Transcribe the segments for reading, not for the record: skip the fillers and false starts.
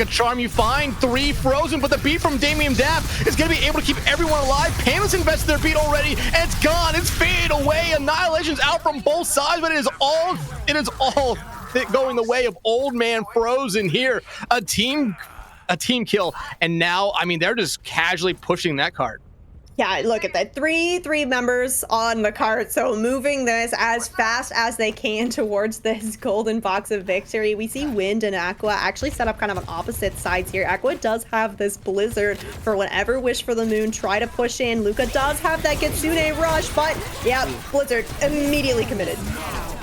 a charm. You find 3 frozen, but the beat from Damien Daff is going to be able to keep everyone alive. Painless invested their beat already, and it's gone. It's faded away. Annihilation's out from both sides, but it is all going the way of Old Man Frozen here. A team kill, and now, I mean, they're just casually pushing that cart. Yeah, look at that. Three members on the cart, so moving this as fast as they can towards this golden box of victory. We see Wind and Aqua actually set up kind of on opposite sides here. Aqua does have this Blizzard for whenever Wish for the Moon try to push in. Luca does have that Kitsune rush, but yeah, Blizzard immediately committed.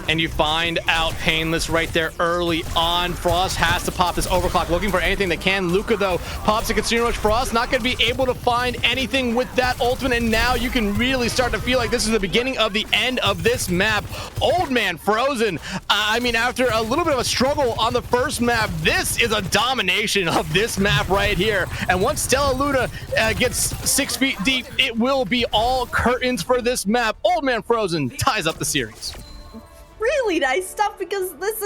And you find out Painless right there early on. Frost has to pop this overclock, looking for anything they can. Luca, though, pops a Kitsune Rush. Frost not going to be able to find anything with that ultimate, and now you can really start to feel like this is the beginning of the end of this map. Old Man Frozen, I mean, after a little bit of a struggle on the first map, this is a domination of this map right here. And once Stella Luna gets 6 feet deep, it will be all curtains for this map. Old Man Frozen ties up the series. Really nice stuff, because this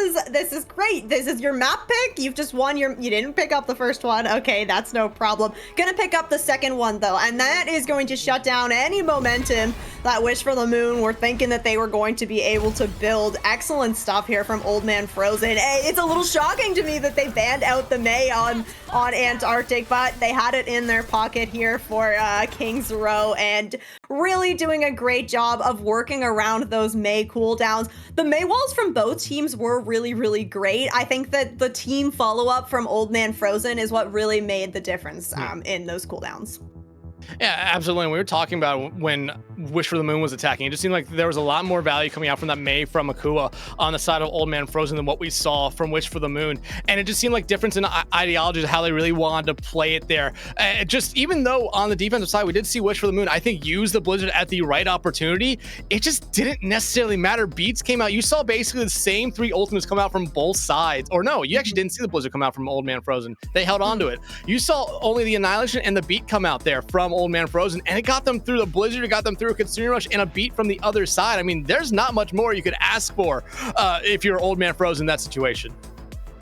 is great. This is your map pick. You've just won you didn't pick up the first one. Okay, that's no problem. Gonna pick up the second one though, and that is going to shut down any momentum that Wish for the Moon were thinking that they were going to be able to build. Excellent stuff here from Old Man Frozen. It's a little shocking to me that they banned out the Mei on Antarctic, but they had it in their pocket here for King's Row, and really doing a great job of working around those Mei cooldowns. The Mei walls from both teams were really, really great. I think that the team follow-up from Old Man Frozen is what really made the difference in those cooldowns. Yeah, absolutely. We were talking about when Wish for the Moon was attacking. It just seemed like there was a lot more value coming out from that Mei from Akua on the side of Old Man Frozen than what we saw from Wish for the Moon. And it just seemed like difference in ideology of how they really wanted to play it there. Just even though on the defensive side, we did see Wish for the Moon, I think, use the Blizzard at the right opportunity, it just didn't necessarily matter. Beats came out. You saw basically the same 3 ultimates come out from both sides. Or no, you actually didn't see the Blizzard come out from Old Man Frozen. They held on to it. You saw only the Annihilation and the beat come out there from Old Man Frozen, and it got them through the Blizzard, it got them through a Kitsune Rush and a beat from the other side. I mean, there's not much more you could ask for if you're Old Man Frozen in that situation.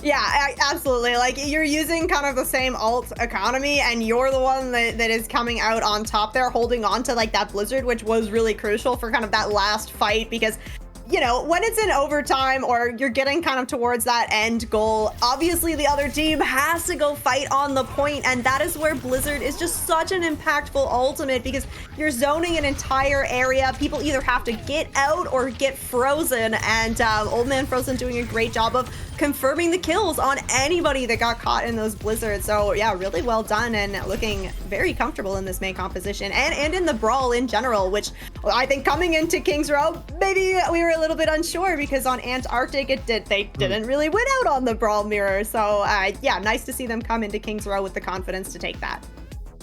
Yeah, absolutely. Like, you're using kind of the same alt economy, and you're the one that is coming out on top there, holding on to like that Blizzard, which was really crucial for kind of that last fight, because you know, when it's in overtime or you're getting kind of towards that end goal, obviously the other team has to go fight on the point, and that is where Blizzard is just such an impactful ultimate, because you're zoning an entire area. People either have to get out or get frozen, and Old Man Frozen doing a great job of confirming the kills on anybody that got caught in those blizzards. So yeah, really well done, and looking very comfortable in this main composition and in the brawl in general, which I think coming into King's Row, maybe we were a little bit unsure, because on Antarctic they didn't really win out on the brawl mirror. So yeah, nice to see them come into King's Row with the confidence to take that.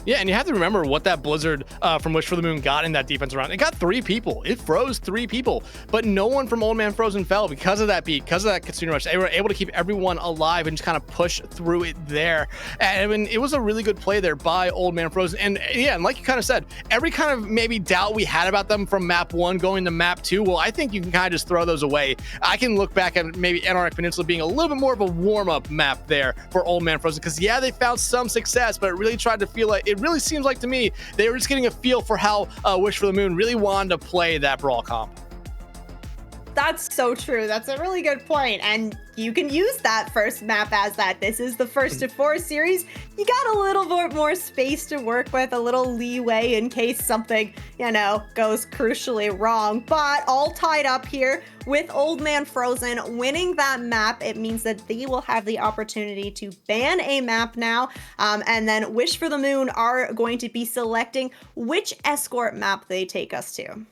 Yeah, and you have to remember what that Blizzard from Wish for the Moon got in that defense round. It got 3 people. It froze 3 people, but no one from Old Man Frozen fell because of that beat, because of that Kitsune Rush. They were able to keep everyone alive and just kind of push through it there. And I mean, it was a really good play there by Old Man Frozen. And yeah, and like you kind of said, every kind of maybe doubt we had about them from map 1 going to map 2, well, I think you can kind of just throw those away. I can look back at maybe Antarctic Peninsula being a little bit more of a warm-up map there for Old Man Frozen, because yeah, they found some success, but it really tried to feel like, it really seems like to me they were just getting a feel for how Wish for the Moon really wanted to play that brawl comp. That's so true. That's a really good point. And you can use that first map as that. This is the first of 4 series. You got a little bit more space to work with, a little leeway in case something, you know, goes crucially wrong. But all tied up here with Old Man Frozen winning that map. It means that they will have the opportunity to ban a map now. And then Wish for the Moon are going to be selecting which escort map they take us to.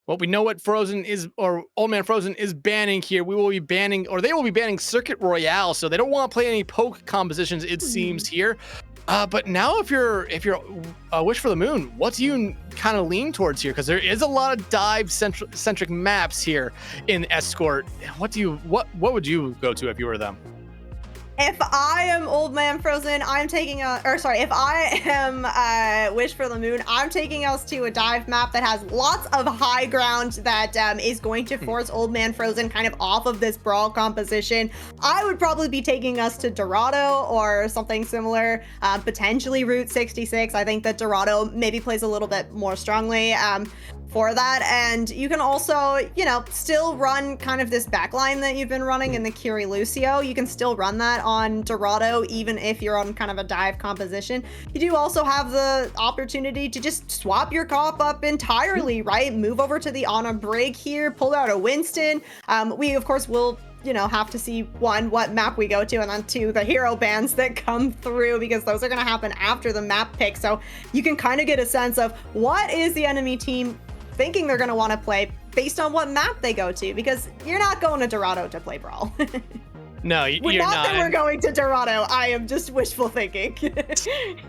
Well, we know what Frozen is, or Old Man Frozen is banning here. We will be banning, or they will be banning Circuit Royale, so they don't want to play any poke compositions, it seems here. But now, if you're Wish for the Moon, what do you kind of lean towards here? Because there is a lot of dive centric maps here in Escort. What would you go to if you were them? If I am Old Man Frozen, I'm taking if I am Wish for the Moon, I'm taking us to a dive map that has lots of high ground that is going to force Old Man Frozen kind of off of this brawl composition. I would probably be taking us to Dorado or something similar, potentially Route 66. I think that Dorado maybe plays a little bit more strongly for that. And you can also, you know, still run kind of this backline that you've been running in the Curie Lucio. You can still run that on Dorado, even if you're on kind of a dive composition. You do also have the opportunity to just swap your comp up entirely, right? Move over to the Ana Brig here, pull out a Winston. We, of course, will have to see one, what map we go to, and then two, the hero bans that come through, because those are going to happen after the map pick. So you can kind of get a sense of what is the enemy team thinking they're going to want to play based on what map they go to, because you're not going to Dorado to play Brawl. No, you're not. not. That we're going to Dorado. I am just wishful thinking.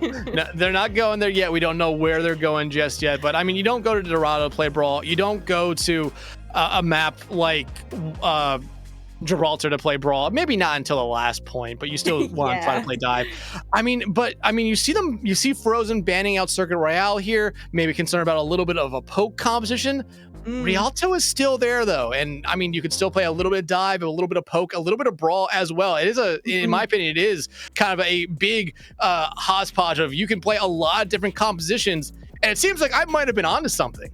No, they're not going there yet. We don't know where they're going just yet. But I mean, you don't go to Dorado to play Brawl. You don't go to a map like Gibraltar to play Brawl. Maybe not until the last point, but you still want to try to play dive. I mean, you see Frozen banning out Circuit Royale here, maybe concerned about a little bit of a poke composition. Rialto is still there though, and I mean, you could still play a little bit of dive, a little bit of poke, a little bit of Brawl as well. It is in my opinion, it is kind of a big hodgepodge of, you can play a lot of different compositions, and it seems like I might have been onto something.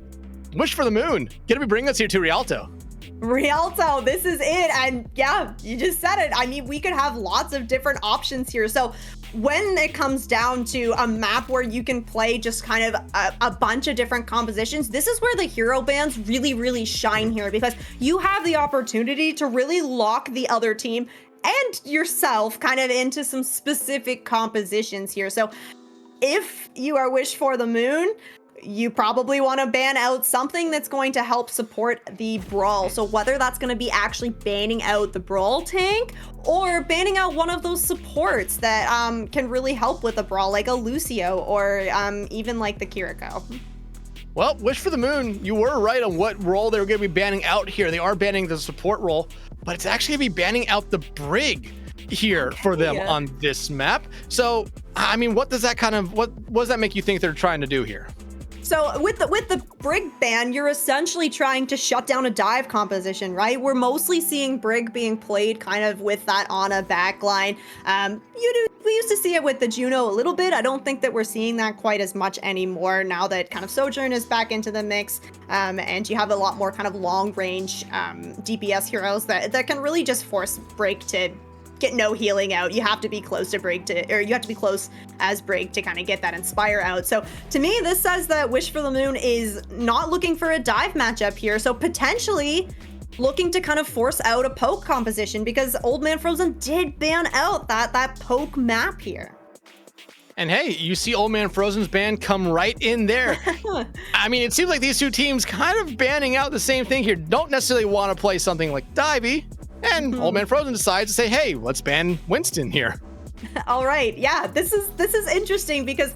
Wish for the Moon, gonna be bringing us here to Rialto. Rialto, this is it. And yeah, you just said it. I mean, we could have lots of different options here. So when it comes down to a map where you can play just kind of a bunch of different compositions, this is where the hero bans really, really shine here, because you have the opportunity to really lock the other team and yourself kind of into some specific compositions here. So if you are Wish for the Moon, you probably want to ban out something that's going to help support the Brawl. So whether that's going to be actually banning out the Brawl tank or banning out one of those supports that can really help with the Brawl, like a Lucio or even like the Kiriko. Well, Wish for the Moon, you were right on what role they were going to be banning out here. They are banning the support role, but it's actually going to be banning out the Brig here for them on this map. So, I mean, what does that make you think they're trying to do here? So with the Brig ban, you're essentially trying to shut down a dive composition, right? We're mostly seeing Brig being played kind of with that Ana backline. We used to see it with the Juno a little bit. I don't think that we're seeing that quite as much anymore now that kind of Sojourn is back into the mix, and you have a lot more kind of long range DPS heroes that can really just force Brig to get no healing out. You have to be close to Brig you have to be close as Brig to kind of get that Inspire out. So to me, this says that Wish for the Moon is not looking for a dive matchup here. So potentially looking to kind of force out a poke composition, because Old Man Frozen did ban out that poke map here. And hey, you see Old Man Frozen's ban come right in there. I mean, it seems like these two teams kind of banning out the same thing here. Don't necessarily want to play something like Divey. And Old Man Frozen decides to say, hey, let's ban Winston here. All right. Yeah, this is interesting, because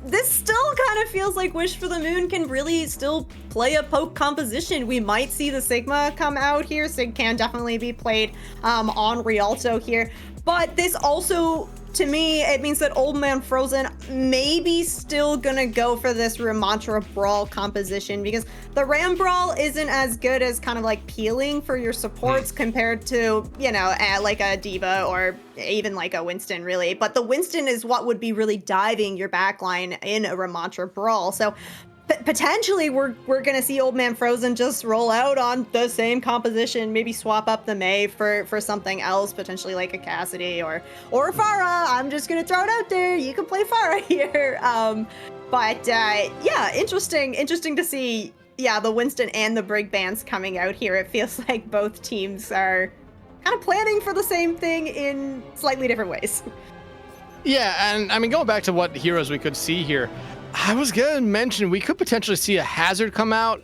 this still kind of feels like Wish for the Moon can really still play a poke composition. We might see the Sigma come out here. Sig can definitely be played on Rialto here. But this also, to me, it means that Old Man Frozen maybe still gonna go for this Ramantra Brawl composition, because the Ram Brawl isn't as good as kind of like peeling for your supports compared to, like a Diva or even like a Winston, really. But the Winston is what would be really diving your backline in a Ramantra Brawl. So potentially we're gonna see Old Man Frozen just roll out on the same composition, maybe swap up the Mei for something else, potentially like a Cassidy or Pharah. I'm just gonna throw it out there. You can play Pharah here. Yeah, interesting to see the Winston and the Brig bans coming out here. It feels like both teams are kind of planning for the same thing in slightly different ways. Yeah, and I mean, going back to what heroes we could see here, I was gonna mention we could potentially see a Hazard come out,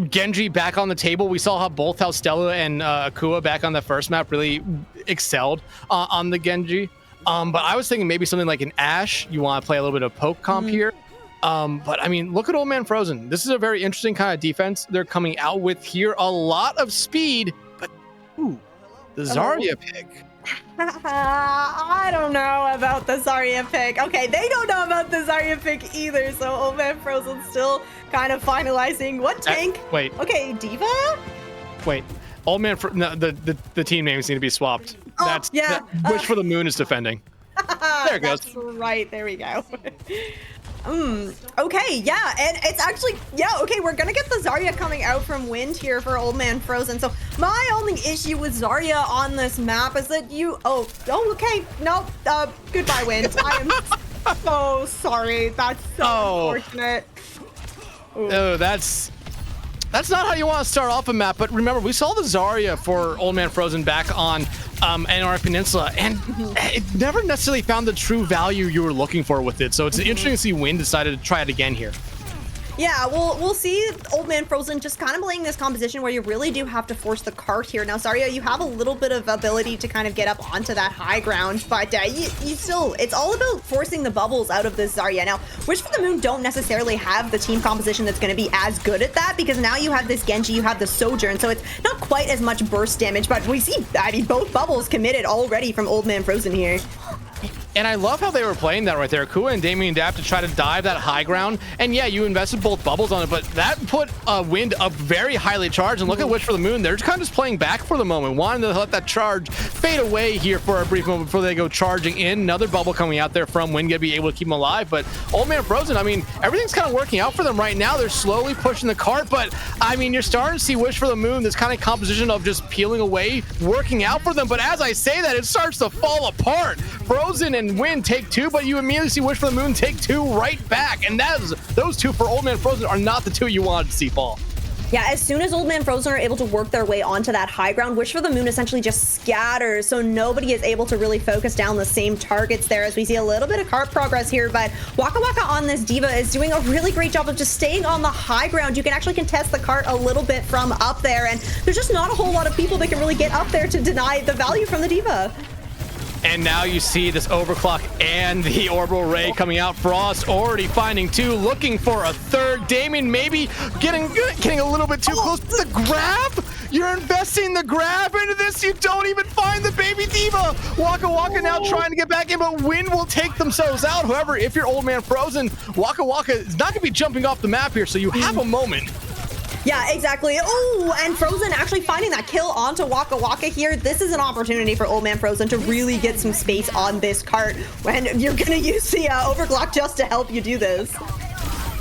Genji back on the table. We saw how Stella and Akua back on the first map really excelled on the Genji. But I was thinking maybe something like an Ashe. You want to play a little bit of poke comp here. But I mean, look at Old Man Frozen. This is a very interesting kind of defense they're coming out with here. A lot of speed, but the Zarya pick. I don't know about the Zarya pick. Okay, they don't know about the Zarya pick either, so Old Man Frozen still kind of finalizing what tank. Wait. Okay, Diva? Wait. Old Man, no, the team names need to be swapped. Oh, yeah. Wish for the Moon is defending. There it goes. That's right. There we go. Okay, yeah, and it's actually, yeah, okay, we're gonna get the Zarya coming out from Wind here for Old Man Frozen. So my only issue with Zarya on this map is that okay, nope, goodbye, Wind. I am so sorry. That's so unfortunate. Ooh. Oh, that's not how you want to start off a map, but remember, we saw the Zarya for Old Man Frozen back on NR Peninsula, and it never necessarily found the true value you were looking for with it. So it's interesting to see Wind decided to try it again here. Yeah, we'll see Old Man Frozen just kind of playing this composition where you really do have to force the cart here. Now, Zarya, you have a little bit of ability to kind of get up onto that high ground, but you still, it's all about forcing the bubbles out of this Zarya. Now, Wish for the Moon don't necessarily have the team composition that's going to be as good at that, because now you have this Genji, you have the Sojourn, so it's not quite as much burst damage, but we see, I mean, both bubbles committed already from Old Man Frozen here. And I love how they were playing that right there. Kua and Damien Dapp to try to dive that high ground. And yeah, you invested both bubbles on it, but that put Wind up very highly charged. And look at Wish for the Moon. They're kind of just playing back for the moment, wanting to let that charge fade away here for a brief moment before they go charging in. Another bubble coming out there from Wind, gonna be able to keep them alive. But Old Man Frozen, I mean, everything's kind of working out for them right now. They're slowly pushing the cart, but I mean, you're starting to see Wish for the Moon, this kind of composition of just peeling away, working out for them. But as I say that, it starts to fall apart. Frozen and Wind take two, but you immediately see Wish for the Moon take two right back, and those two for Old Man Frozen are not the two you wanted to see fall. Yeah, as soon as Old Man Frozen are able to work their way onto that high ground, Wish for the Moon essentially just scatters, so nobody is able to really focus down the same targets there, as we see a little bit of cart progress here. But Waka Waka on this Diva is doing a really great job of just staying on the high ground. You can actually contest the cart a little bit from up there, and there's just not a whole lot of people that can really get up there to deny the value from the Diva. And now you see this overclock and the orbital ray coming out. Frost already finding two, looking for a third. Damien maybe getting a little bit too close. The grab? You're investing the grab into this. You don't even find the baby Diva. Waka Waka now trying to get back in, but Wind will take themselves out. However, if you're Old Man Frozen, Waka Waka is not going to be jumping off the map here, so you have a moment. Yeah, exactly. Oh, and Frozen actually finding that kill onto Waka Waka here. This is an opportunity for Old Man Frozen to really get some space on this cart when you're going to use the overclock just to help you do this.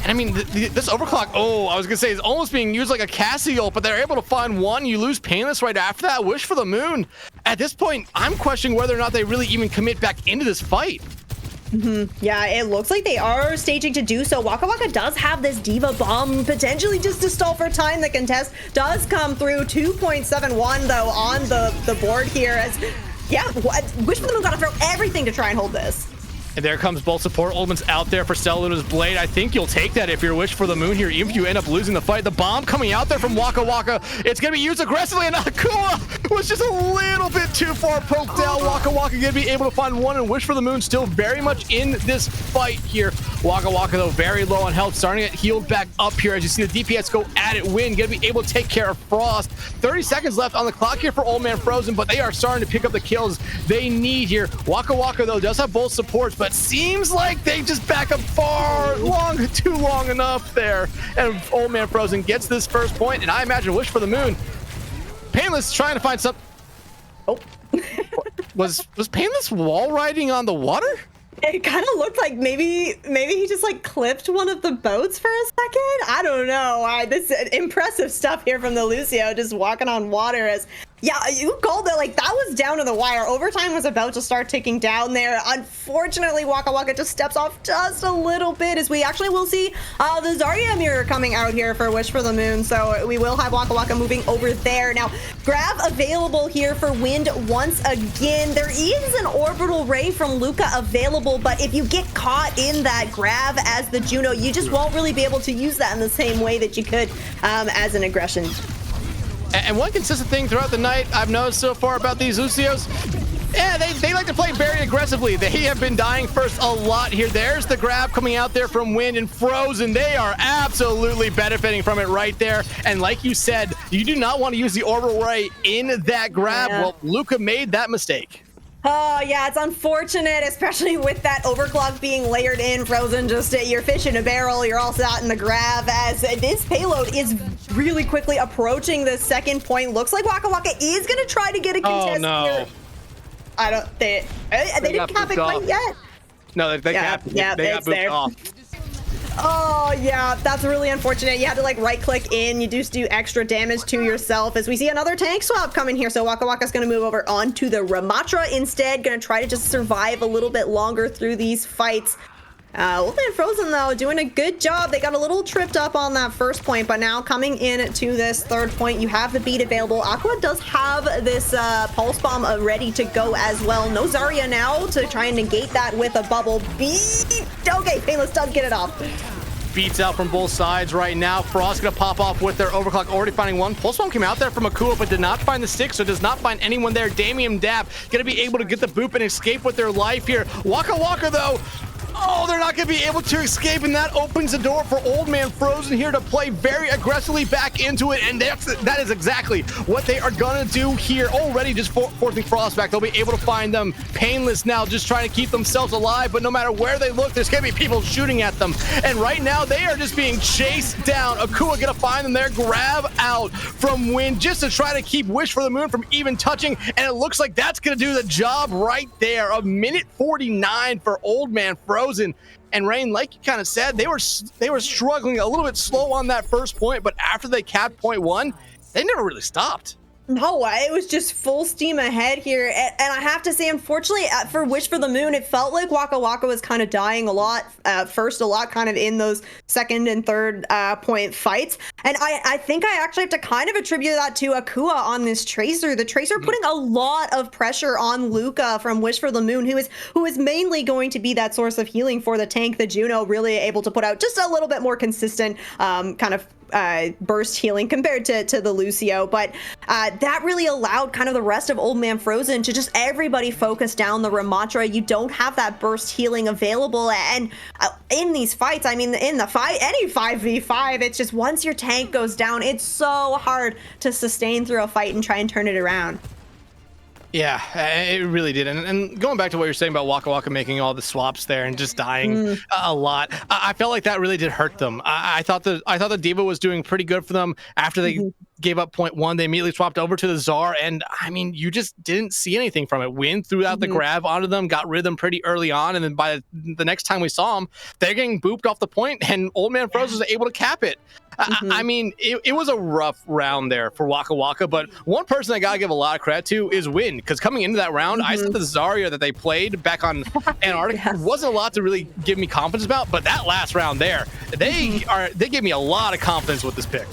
And I mean, this overclock, I was going to say, is almost being used like a Cassie ult, but they're able to find one. You lose Painless right after that. Wish for the Moon. At this point, I'm questioning whether or not they really even commit back into this fight. Yeah, it looks like they are staging to do so. Waka Waka does have this Diva bomb, potentially just to stall for time. The contest does come through. 2.71 though on the board here, as Wish for the Moon gotta throw everything to try and hold this. And there comes both support. Oldman's out there for Stella Luna's Blade. I think you'll take that if you're Wish for the Moon here, even if you end up losing the fight. The bomb coming out there from Waka Waka. It's going to be used aggressively, and Akua was just a little bit too far poked out. Waka Waka going to be able to find one, and Wish for the Moon still very much in this fight here. Waka Waka, though, very low on health, starting to get healed back up here as you see the DPS go at it. Win, going to be able to take care of Frost. 30 seconds left on the clock here for Old Man Frozen, but they are starting to pick up the kills they need here. Waka Waka, though, does have both supports, but seems like they just back up too long enough there. And Old Man Frozen gets this first point, and I imagine Wish for the Moon. Painless trying to find something. Oh, was Painless wall riding on the water? It kind of looked like maybe he just like clipped one of the boats for a second. I don't know. This impressive stuff here from the Lucio, just walking on water. As yeah, you called it, like that was down to the wire. Overtime was about to start ticking down there. Unfortunately, Waka Waka just steps off just a little bit, as we actually will see the Zarya mirror coming out here for Wish for the Moon. So we will have Waka Waka moving over there. Now, grab available here for Wind once again. There is an orbital ray from Luca available, but if you get caught in that grab as the Juno, you just won't really be able to use that in the same way that you could as an aggression. And one consistent thing throughout the night I've noticed so far about these Lucios, yeah, they like to play very aggressively. They have been dying first a lot here. There's the grab coming out there from Wind and Frozen. They are absolutely benefiting from it right there. And like you said, you do not want to use the orbital ray in that grab. Yeah. Well, Luca made that mistake. Oh, yeah, it's unfortunate, especially with that overclock being layered in. Frozen, just your fish in a barrel. You're also out in the grab as this payload is really quickly approaching the second point. Looks like Waka Waka is going to try to get a contest here. I don't. They didn't cap it quite yet. No, they got booped off. Oh, yeah, that's really unfortunate. You had to, like, right-click in. You just do extra damage to yourself as we see another tank swap coming here. So Waka Waka's going to move over onto the Ramatra instead. Going to try to just survive a little bit longer through these fights. Old Man Frozen, though, doing a good job. They got a little tripped up on that first point, but now coming in to this third point, you have the beat available. Aqua does have this Pulse Bomb ready to go as well. No Zarya now to try and negate that with a bubble beat. Okay, Painless does get it off. Beats out from both sides right now. Frost gonna pop off with their overclock, already finding one. Pulse Bomb came out there from Akua, but did not find the stick, so does not find anyone there. Damien Dap gonna be able to get the boop and escape with their life here. Waka Waka, though, oh, they're not going to be able to escape, and that opens the door for Old Man Frozen here to play very aggressively back into it, and that is exactly what they are going to do here. Already just forcing Frost back. They'll be able to find them. Painless now just trying to keep themselves alive, but no matter where they look, there's going to be people shooting at them, and right now they are just being chased down. Akua going to find them there, grab out from Wind just to try to keep Wish for the Moon from even touching, and it looks like that's going to do the job right there. A minute 49 for Old Man Frozen. And Rain, like you kind of said, they were struggling a little bit slow on that first point, but after they capped point one, they never really stopped. No, it was just full steam ahead here. And I have to say, unfortunately, for Wish for the Moon, it felt like Waka Waka was kind of dying a lot, first a lot kind of in those second and third point fights. And I think I actually have to kind of attribute that to Akua on this Tracer. The Tracer putting a lot of pressure on Luca from Wish for the Moon, who is mainly going to be that source of healing for the tank. The Juno really able to put out just a little bit more consistent kind of burst healing compared to the Lucio, but that really allowed kind of the rest of Old Man Frozen to just everybody focus down the Ramatra. You don't have that burst healing available, and in these fights, I mean, in the fight, any 5v5, it's just once your tank goes down, it's so hard to sustain through a fight and try and turn it around. Yeah, it really did. And going back to what you're saying about Waka Waka making all the swaps there and just dying a lot, I felt like that really did hurt them. I thought the Diva was doing pretty good for them after they gave up point one. They immediately swapped over to the Czar, and I mean, you just didn't see anything from it. Wind threw out the grab onto them, got rid of them pretty early on, and then by the next time we saw them, they're getting booped off the point, and Old Man Frozen was able to cap it. I mean, it was a rough round there for Waka Waka, but one person I gotta give a lot of credit to is Wind, because coming into that round, I said the Zarya that they played back on Antarctic wasn't a lot to really give me confidence about, but that last round there, they gave me a lot of confidence with this pick.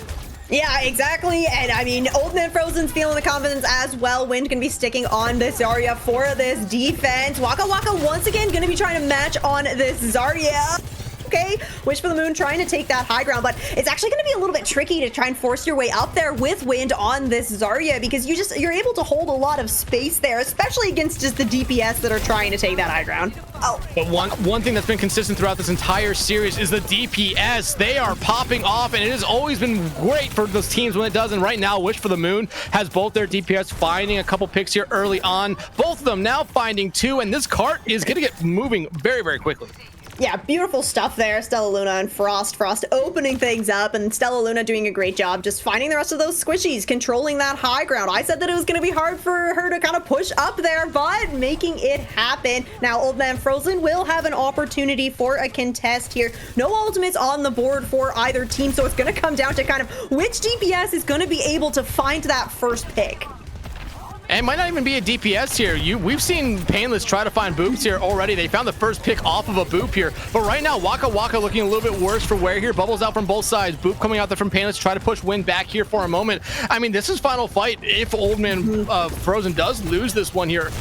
Yeah, exactly. And I mean, Old Man Frozen's feeling the confidence as well. Wind can be sticking on this Zarya for this defense. Waka Waka once again going to be trying to match on this Zarya. Okay, Wish for the Moon trying to take that high ground, but it's actually going to be a little bit tricky to try and force your way up there with Wind on this Zarya, because you're able to hold a lot of space there, especially against just the DPS that are trying to take that high ground. Oh. But one thing that's been consistent throughout this entire series is the DPS. They are popping off, and it has always been great for those teams when it does. And right now, Wish for the Moon has both their DPS finding a couple picks here early on. Both of them now finding two, and this cart is going to get moving very, very quickly. Yeah, beautiful stuff there. Stella Luna and Frost opening things up, and Stella Luna doing a great job just finding the rest of those squishies, controlling that high ground. I said that it was going to be hard for her to kind of push up there, but making it happen. Now, Old Man Frozen will have an opportunity for a contest here. No ultimates on the board for either team, so it's going to come down to kind of which DPS is going to be able to find that first pick. And it might not even be a DPS here. We've seen Painless try to find boops here already. They found the first pick off of a boop here. But right now, Waka Waka looking a little bit worse for wear here. Bubbles out from both sides. Boop coming out there from Painless. Try to push Wind back here for a moment. I mean, this is final fight if Old Man Frozen does lose this one here.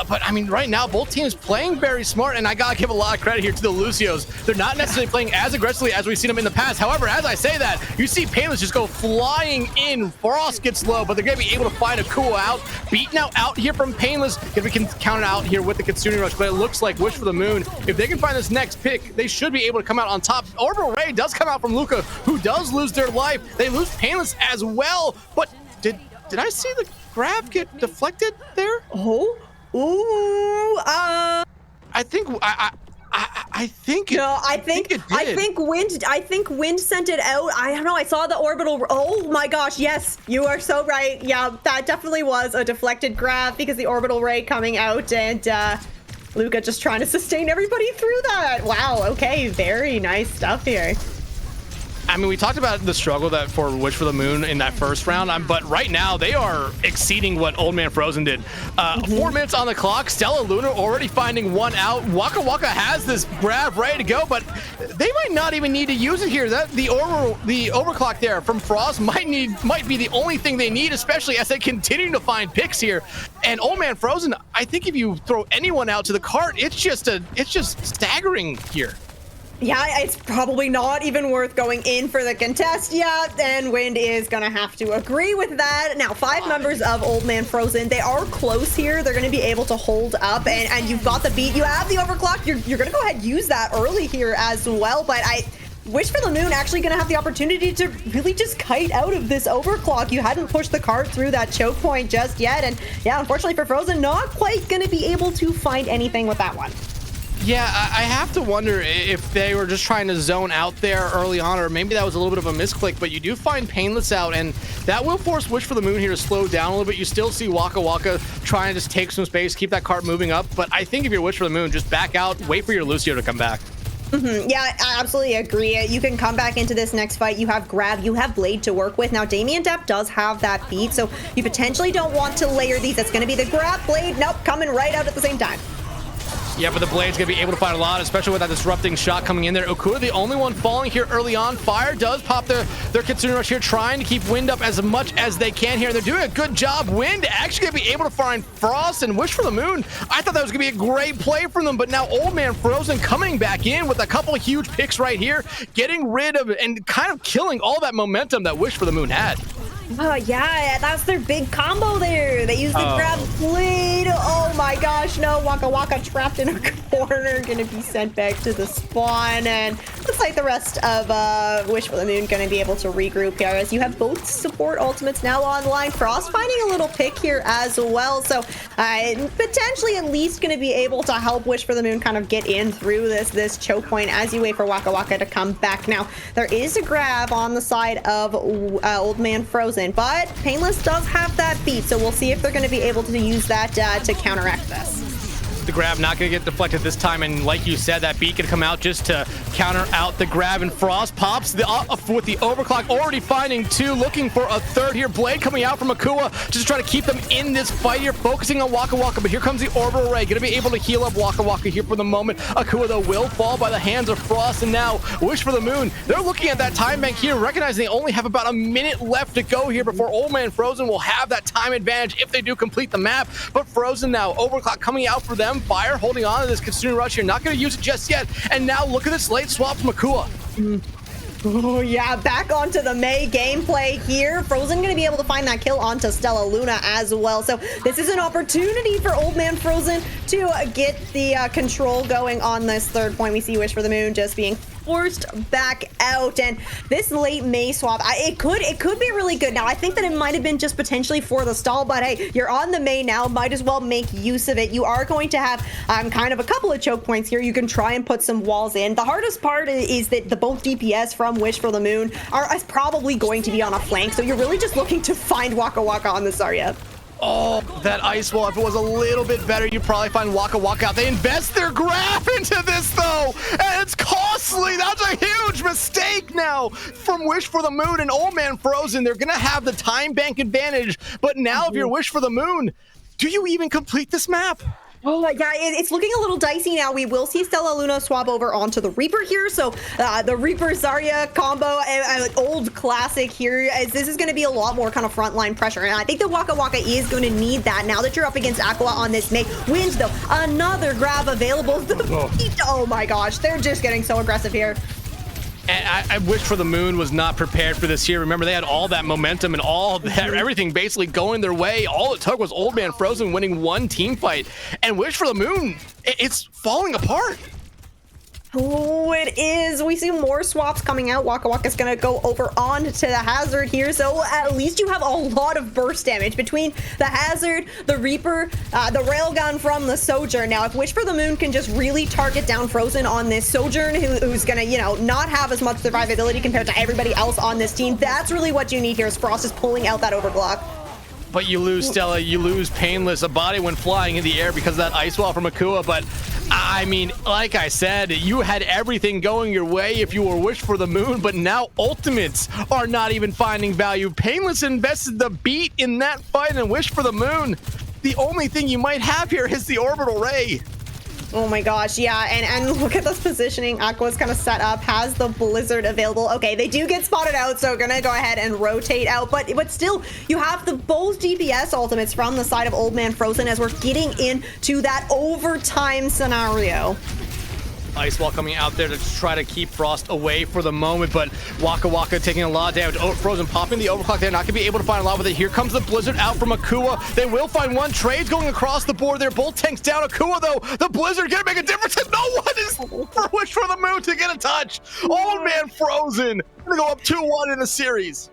But I mean, right now, both teams playing very smart. And I gotta give a lot of credit here to the Lucios. They're not necessarily playing as aggressively as we've seen them in the past. However, as I say that, you see Painless just go flying in. Frost gets low, but they're gonna be able to find a cool out. Beaten out here from Painless, if we can count it out here with the Kitsune Rush, but it looks like Wish for the Moon, if they can find this next pick, they should be able to come out on top. Orbital Ray does come out from Luca, who does lose their life. They lose Painless as well, but did I see the grab get deflected there? Oh, Ooh, I think I think it, no, I think it I did. think Wind sent it out. I don't know. I saw the orbital. Oh my gosh, yes, you are so right. Yeah, that definitely was a deflected grab because the orbital ray coming out and Luca just trying to sustain everybody through that. Wow. Okay, very nice stuff here. I mean, we talked about the struggle that for Wish for the Moon in that first round, but right now they are exceeding what Old Man Frozen did. 4 minutes on the clock. Stella Luna already finding one out. Waka Waka has this grab ready to go, but they might not even need to use it here. That the overclock there from Frost might be the only thing they need, especially as they continue to find picks here. And Old Man Frozen, I think if you throw anyone out to the cart, it's just staggering here. Yeah, it's probably not even worth going in for the contest yet, and Wind is gonna have to agree with that. Now, 5 members of Old Man Frozen, they are close here. They're gonna be able to hold up, and you've got the beat. You have the overclock. You're gonna go ahead and use that early here as well, but Wish for the Moon actually gonna have the opportunity to really just kite out of this overclock. You hadn't pushed the cart through that choke point just yet, and yeah, unfortunately for Frozen, not quite gonna be able to find anything with that one. Yeah, I have to wonder if they were just trying to zone out there early on, or maybe that was a little bit of a misclick, but you do find Painless out, and that will force Wish for the Moon here to slow down a little bit. You still see Waka Waka trying to just take some space, keep that cart moving up, but I think if you're Wish for the Moon, just back out, wait for your Lucio to come back. Yeah, I absolutely agree. You can come back into this next fight. You have Grab, you have Blade to work with. Now, Damien Depp does have that beat, so you potentially don't want to layer these. It's going to be the Grab, Blade, nope, coming right out at the same time. Yeah, but the Blade's going to be able to find a lot, especially with that disrupting shot coming in there. Okura, the only one falling here early on. Fire does pop their Kitsune Rush here, trying to keep Wind up as much as they can here. And they're doing a good job. Wind actually going to be able to find Frost and Wish for the Moon. I thought that was going to be a great play from them, but now Old Man Frozen coming back in with a couple of huge picks right here, getting rid of and kind of killing all that momentum that Wish for the Moon had. Yeah, that's their big combo there. They use the Grab, Blade. Oh my gosh, no. Waka Waka trapped in a corner, gonna be sent back to the spawn, and looks like the rest of Wish for the Moon gonna be able to regroup here as you have both support ultimates now online. Frost finding a little pick here as well, so potentially at least gonna be able to help Wish for the Moon kind of get in through this choke point as you wait for Waka Waka to come back. Now, there is a grab on the side of Old Man Frozen, but Painless does have that beat, so we'll see if they're going to be able to use that to counteract this. The grab not going to get deflected this time, and like you said, that beat can come out just to counter out the grab, and Frost pops with the overclock, already finding 2, looking for a 3rd here. Blade coming out from Akua just try to keep them in this fight here, focusing on Waka Waka, but here comes the orbital ray, going to be able to heal up Waka Waka here for the moment. Akua, though, will fall by the hands of Frost, and now Wish for the Moon, they're looking at that time bank here, recognizing they only have about a minute left to go here before Old Man Frozen will have that time advantage if they do complete the map, but Frozen now, overclock coming out for them. Fire holding on to this Kitsune Rush here, not going to use it just yet, and now look at this late swap from Akua. Oh yeah, back onto the Mei gameplay here. Frozen gonna be able to find that kill onto Stella Luna as well. So this is an opportunity for Old Man Frozen to get the control going on this 3rd point. We see Wish for the Moon just being forced back out, and this late Mei swap, it could be really good. Now, I think that it might have been just potentially for the stall, but hey, you're on the Mei now, might as well make use of it. You are going to have kind of a couple of choke points here. You can try and put some walls in. The hardest part is that the both DPS from Wish for the Moon are probably going to be on a flank, so you're really just looking to find Waka Waka on the Zarya. Oh, that ice wall, if it was a little bit better, you'd probably find Waka Waka out. They invest their grab into this, though, and it's costly. That's a huge mistake now from Wish for the Moon and Old Man Frozen. They're going to have the time bank advantage, but now if you're Wish for the Moon, do you even complete this map? Oh yeah, it's looking a little dicey now. We will see Stella Luna swap over onto the Reaper here. So the Reaper Zarya combo, old classic here, as this is going to be a lot more kind of frontline pressure. And I think that Waka Waka is going to need that now that you're up against Aqua on this Mei. Wins though, another grab available. Oh my gosh, they're just getting so aggressive here. And I wish for the Moon was not prepared for this here. Remember, they had all that momentum and all that, everything basically going their way. All it took was Old Man Frozen winning one team fight. And Wish for the Moon, it's falling apart. Oh, it is. We see more swaps coming out. Waka Waka's gonna go over on to the Hazard here. So at least you have a lot of burst damage between the Hazard, the Reaper, the Railgun from the Sojourn. Now, if Wish for the Moon can just really target down Frozen on this Sojourn, who's gonna, you know, not have as much survivability compared to everybody else on this team, that's really what you need here as Frost is pulling out that overclock. But you lose Stella, you lose Painless, a body when flying in the air because of that ice wall from Akua. But I mean, like I said, you had everything going your way if you were Wish for the Moon, but now ultimates are not even finding value. Painless invested the beat in that fight and Wish for the Moon. The only thing you might have here is the orbital ray. Oh my gosh, yeah, and look at this positioning. Aqua's kind of set up, has the Blizzard available. Okay, they do get spotted out, so gonna go ahead and rotate out, but still, you have the both DPS ultimates from the side of Old Man Frozen as we're getting into that overtime scenario. Ice wall coming out there to try to keep Frost away for the moment, but Waka Waka taking a lot of damage. Oh, Frozen popping the overclock there, not gonna be able to find a lot with it. Here comes the Blizzard out from Akua. They will find one. Trades going across the board there. Both tanks down. Akua though, the Blizzard gonna make a difference, and no one is for Wish for the Moon to get a touch. Old Man Frozen gonna go up 2-1 in the series.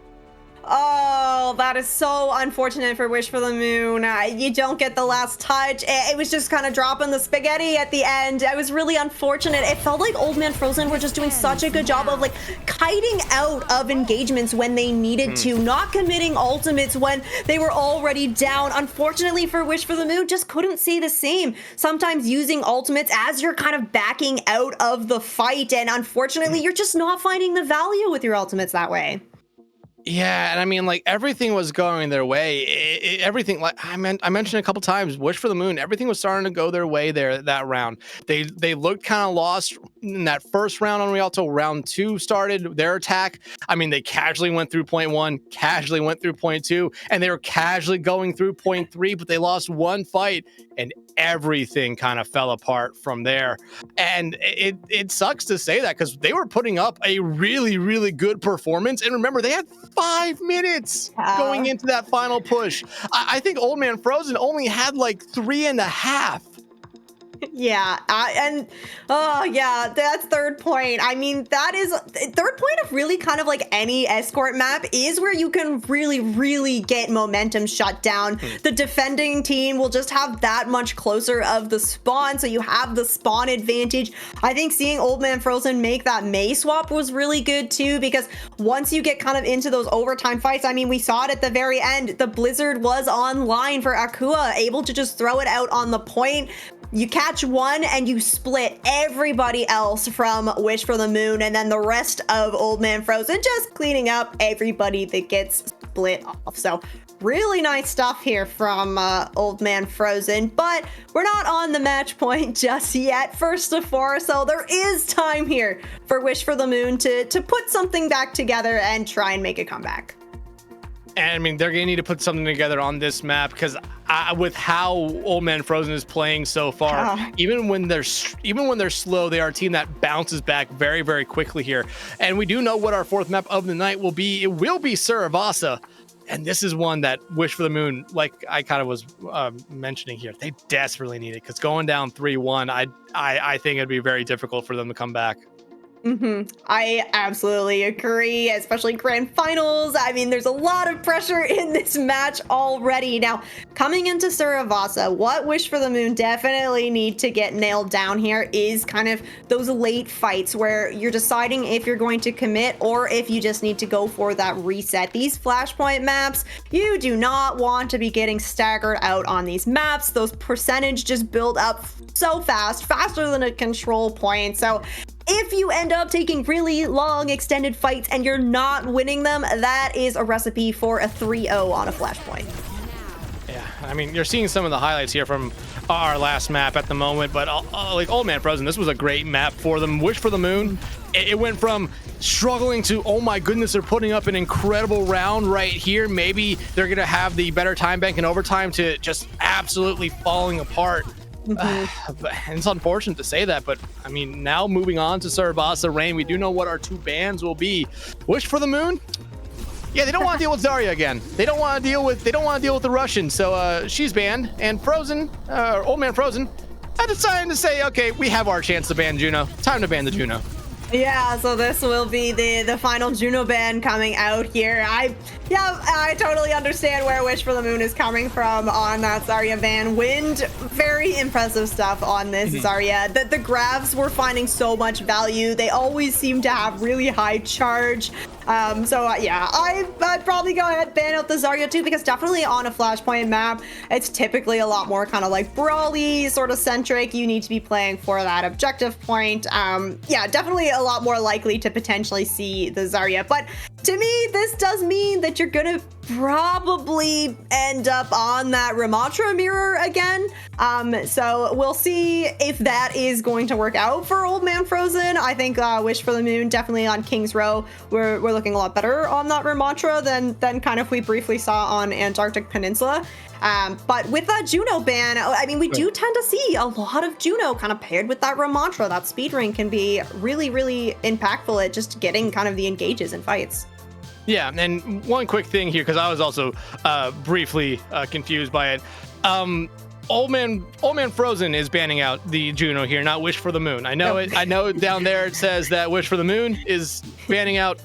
Oh, that is so unfortunate for Wish for the Moon. You don't get the last touch. It was just kind of dropping the spaghetti at the end. It was really unfortunate. It felt like Old Man Frozen were just doing such a good job of like kiting out of engagements when they needed to, not committing ultimates when they were already down. Unfortunately for Wish for the Moon, just couldn't say the same. Sometimes using ultimates as you're kind of backing out of the fight, and unfortunately, you're just not finding the value with your ultimates that way. Yeah, and I mean, like, everything was going their way. Everything, like I mentioned a couple times, Wish for the Moon, everything was starting to go their way there that round. They looked kind of lost in that first round on Rialto. Round 2 started their attack. I mean, they casually went through point 1, casually went through point 2, and they were casually going through point 3, but they lost one fight, and everything kind of fell apart from there. And it sucks to say that because they were putting up a really, really good performance. And remember, they had 5 minutes going into that final push. I think Old Man Frozen only had like 3.5. Yeah, yeah, that's third point. I mean, that is third point of really kind of like any escort map is where you can really, really get momentum shut down. The defending team will just have that much closer of the spawn, so you have the spawn advantage. I think seeing Old Man Frozen make that May swap was really good too, because once you get kind of into those overtime fights, I mean, we saw it at the very end. The Blizzard was online for Akua, able to just throw it out on the point. You catch one and you split everybody else from Wish for the Moon, and then the rest of Old Man Frozen just cleaning up everybody that gets split off. So really nice stuff here from Old Man Frozen, but we're not on the match point just yet, first to 4, so there is time here for Wish for the Moon to put something back together and try and make a comeback. And I mean, they're gonna need to put something together on this map because with how Old Man Frozen is playing so far, even when they're slow, they are a team that bounces back very, very quickly here. And we do know what our 4th map of the night will be. It will be Saravasa. And this is one that Wish for the Moon, like I kind of was mentioning here, they desperately need it because going down 3-1, I think it'd be very difficult for them to come back. I absolutely agree, especially grand finals. I mean, there's a lot of pressure in this match already. Now, coming into Saravasa, what Wish for the Moon definitely need to get nailed down here is kind of those late fights where you're deciding if you're going to commit or if you just need to go for that reset. These flashpoint maps, you do not want to be getting staggered out on these maps. Those percentage just build up so fast, faster than a control point. So if you end up taking really long extended fights and you're not winning them, that is a recipe for a 3-0 on a flashpoint. Yeah, I mean, you're seeing some of the highlights here from our last map at the moment, but like Old Man Frozen, this was a great map for them. Wish for the Moon, it went from struggling to, oh my goodness, they're putting up an incredible round right here. Maybe they're gonna have the better time bank and overtime to just absolutely falling apart. And it's unfortunate to say that, but I mean, now moving on to Saravasa Rain, we do know what our 2 bans will be. Wish for the Moon, yeah, they don't want to deal with Zarya again. They don't want to deal with the Russian, so she's banned. And Frozen, Old Man Frozen, I decided to say, okay, we have our chance to ban Juno. Time to ban the Juno. Yeah, so this will be the final Juno ban coming out here. I totally understand where Wish for the Moon is coming from on that Zarya ban. Wind, very impressive stuff on this Zarya. The Gravs were finding so much value. They always seem to have really high charge. Yeah, I'd probably go ahead and ban out the Zarya too, because definitely on a Flashpoint map, it's typically a lot more kind of like brawly sort of centric. You need to be playing for that objective point. Yeah, definitely a lot more likely to potentially see the Zarya. But to me, this does mean that you're gonna probably end up on that Ramatra mirror again. So we'll see if that is going to work out for Old Man Frozen. I think Wish for the Moon definitely on King's Row, we're looking a lot better on that Ramatra than kind of we briefly saw on Antarctic Peninsula. But with that Juno ban, I mean, we do tend to see a lot of Juno kind of paired with that Ramatra. That speed ring can be really, really impactful at just getting kind of the engages in fights. Yeah, and one quick thing here, because I was also briefly confused by it. Old Man Frozen is banning out the Juno here, not Wish for the Moon. I know it. I know down there it says that Wish for the Moon is banning out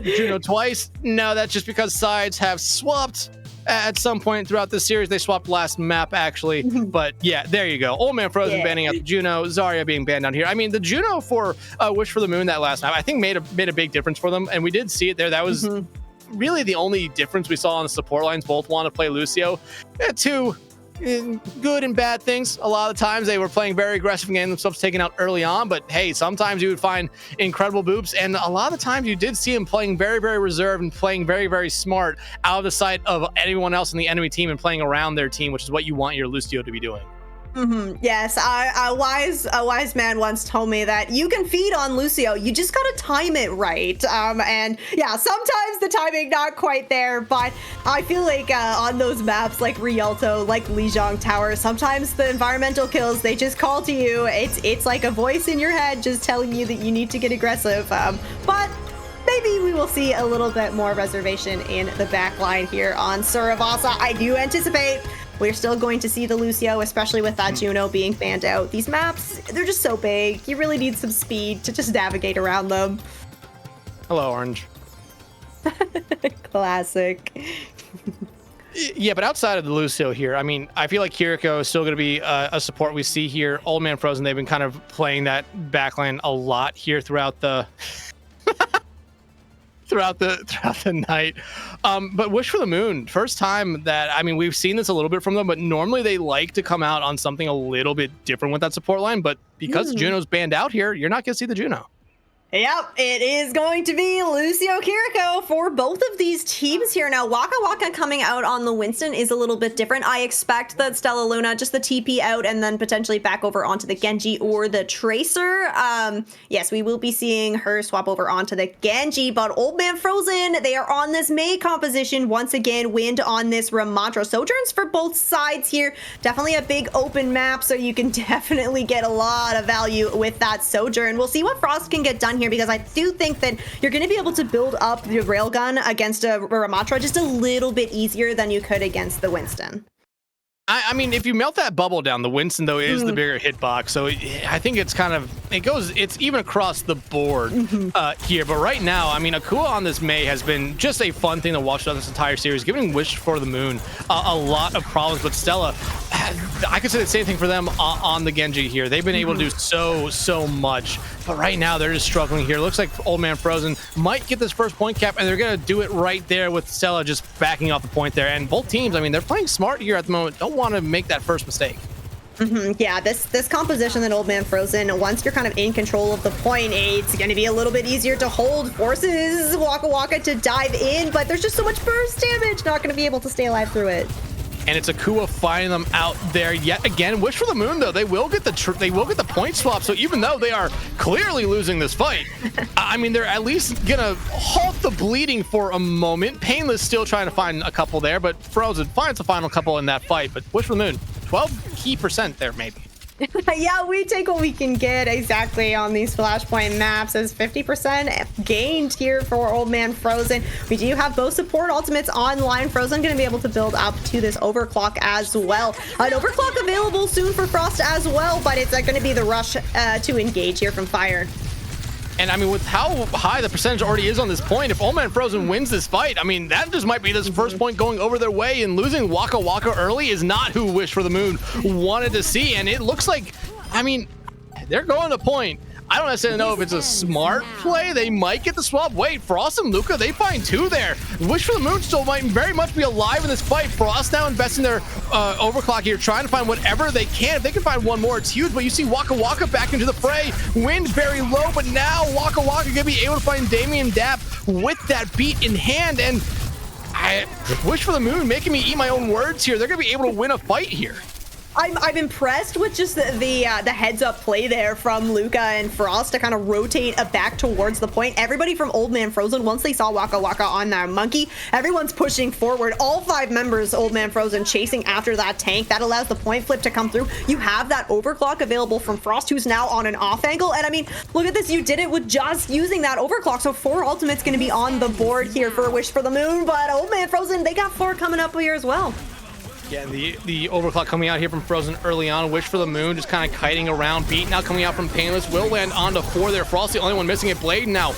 Juno twice. No, that's just because sides have swapped at some point throughout this series. They swapped last map, actually. But yeah, there you go. Old Man Frozen banning out the Juno, Zarya being banned down here. I mean, the Juno for Wish for the Moon that last map, I think made a big difference for them. And we did see it there. That was really the only difference we saw on the support lines. Both want to play Lucio. Two good and bad things. A lot of the times they were playing very aggressive and getting themselves taken out early on, but hey, sometimes you would find incredible boops, and a lot of the times you did see him playing very, very reserved and playing very, very smart out of the sight of anyone else in the enemy team and playing around their team, which is what you want your Lucio to be doing. Yes, a wise man once told me that you can feed on Lucio, you just gotta time it right. And yeah, sometimes the timing not quite there, but I feel like on those maps like Rialto, like Lijiang Tower, sometimes the environmental kills, they just call to you. It's like a voice in your head just telling you that you need to get aggressive. But maybe we will see a little bit more reservation in the back line here on Suravasa. I do anticipate we're still going to see the Lucio, especially with that Juno being banned out. These maps, they're just so big. You really need some speed to just navigate around them. Hello, Orange. Classic. Yeah, but outside of the Lucio here, I mean, I feel like Kiriko is still going to be a support we see here. Old Man Frozen, they've been kind of playing that backline a lot here throughout the throughout the night. But Wish for the Moon, first time that, I mean, we've seen this a little bit from them, but normally they like to come out on something a little bit different with that support line. But because Juno's banned out here, you're not going to see the Juno. Yep, it is going to be Lucio Kiriko for both of these teams here. Now, Waka Waka coming out on the Winston is a little bit different. I expect that Stella Luna, just the TP out and then potentially back over onto the Genji or the Tracer. Yes, we will be seeing her swap over onto the Genji, but Old Man Frozen, they are on this Mei composition. Once again, Wind on this Ramatra. Sojourns for both sides here. Definitely a big open map, so you can definitely get a lot of value with that Sojourn. We'll see what Frost can get done here, because I do think that you're going to be able to build up your railgun against a Ramatra just a little bit easier than you could against the Winston. I mean, if you melt that bubble down, the Winston, though, is the bigger hitbox. So I think it's kind of, it's even across the board here. But right now, I mean, Akua on this Mei has been just a fun thing to watch throughout this entire series, giving Wish for the Moon a lot of problems. But Stella, I could say the same thing for them on the Genji here. They've been able to do so much. But right now, they're just struggling here. Looks like Old Man Frozen might get this first point cap, and they're going to do it right there with Stella just backing off the point there. And both teams, I mean, they're playing smart here at the moment. Don't want to make that first mistake. Yeah, this composition that Old Man Frozen, once you're kind of in control of the point, it's going to be a little bit easier to hold. Forces Waka Waka to dive in, but there's just so much burst damage, not going to be able to stay alive through it. And it's Akua finding them out there yet again. Wish for the Moon, though, they will get the point swap. So even though they are clearly losing this fight, I mean, they're at least gonna halt the bleeding for a moment. Painless still trying to find a couple there, but Frozen finds the final couple in that fight. But Wish for the Moon, 12% there maybe. Yeah, we take what we can get exactly on these Flashpoint maps as 50% gained here for Old Man Frozen. We do have both support ultimates online. Frozen going to be able to build up to this overclock as well. An overclock available soon for Frost as well, but it's going to be the rush to engage here from Fire. And I mean, with how high the percentage already is on this point, if Old Man Frozen wins this fight, I mean, that just might be this first point going over their way, and losing Waka Waka early is not who Wish for the Moon wanted to see. And it looks like, I mean, they're going to point. I don't necessarily know if it's a smart play. They might get the swap. Wait, Frost and Luca, they find two there. Wish for the Moon still might very much be alive in this fight. Frost now investing their overclock here, trying to find whatever they can. If they can find one more, it's huge. But you see Waka Waka back into the fray. Wind very low, but now Waka Waka gonna be able to find Damien Dapp with that beat in hand. And I Wish for the Moon making me eat my own words here. They're gonna be able to win a fight here. I'm impressed with just the heads up play there from Luca and Frost to kind of rotate back towards the point. Everybody from Old Man Frozen, once they saw Waka Waka on that monkey, everyone's pushing forward. All 5 members Old Man Frozen chasing after that tank. That allows the point flip to come through. You have that overclock available from Frost, who's now on an off angle. And I mean, look at this. You did it with just using that overclock. So 4 ultimates going to be on the board here for Wish for the Moon. But Old Man Frozen, they got 4 coming up here as well. Yeah, the overclock coming out here from Frozen early on. Wish for the Moon just kind of kiting around. Beat now coming out from Painless. Will land onto 4 there. Frost the only one missing it. Blade now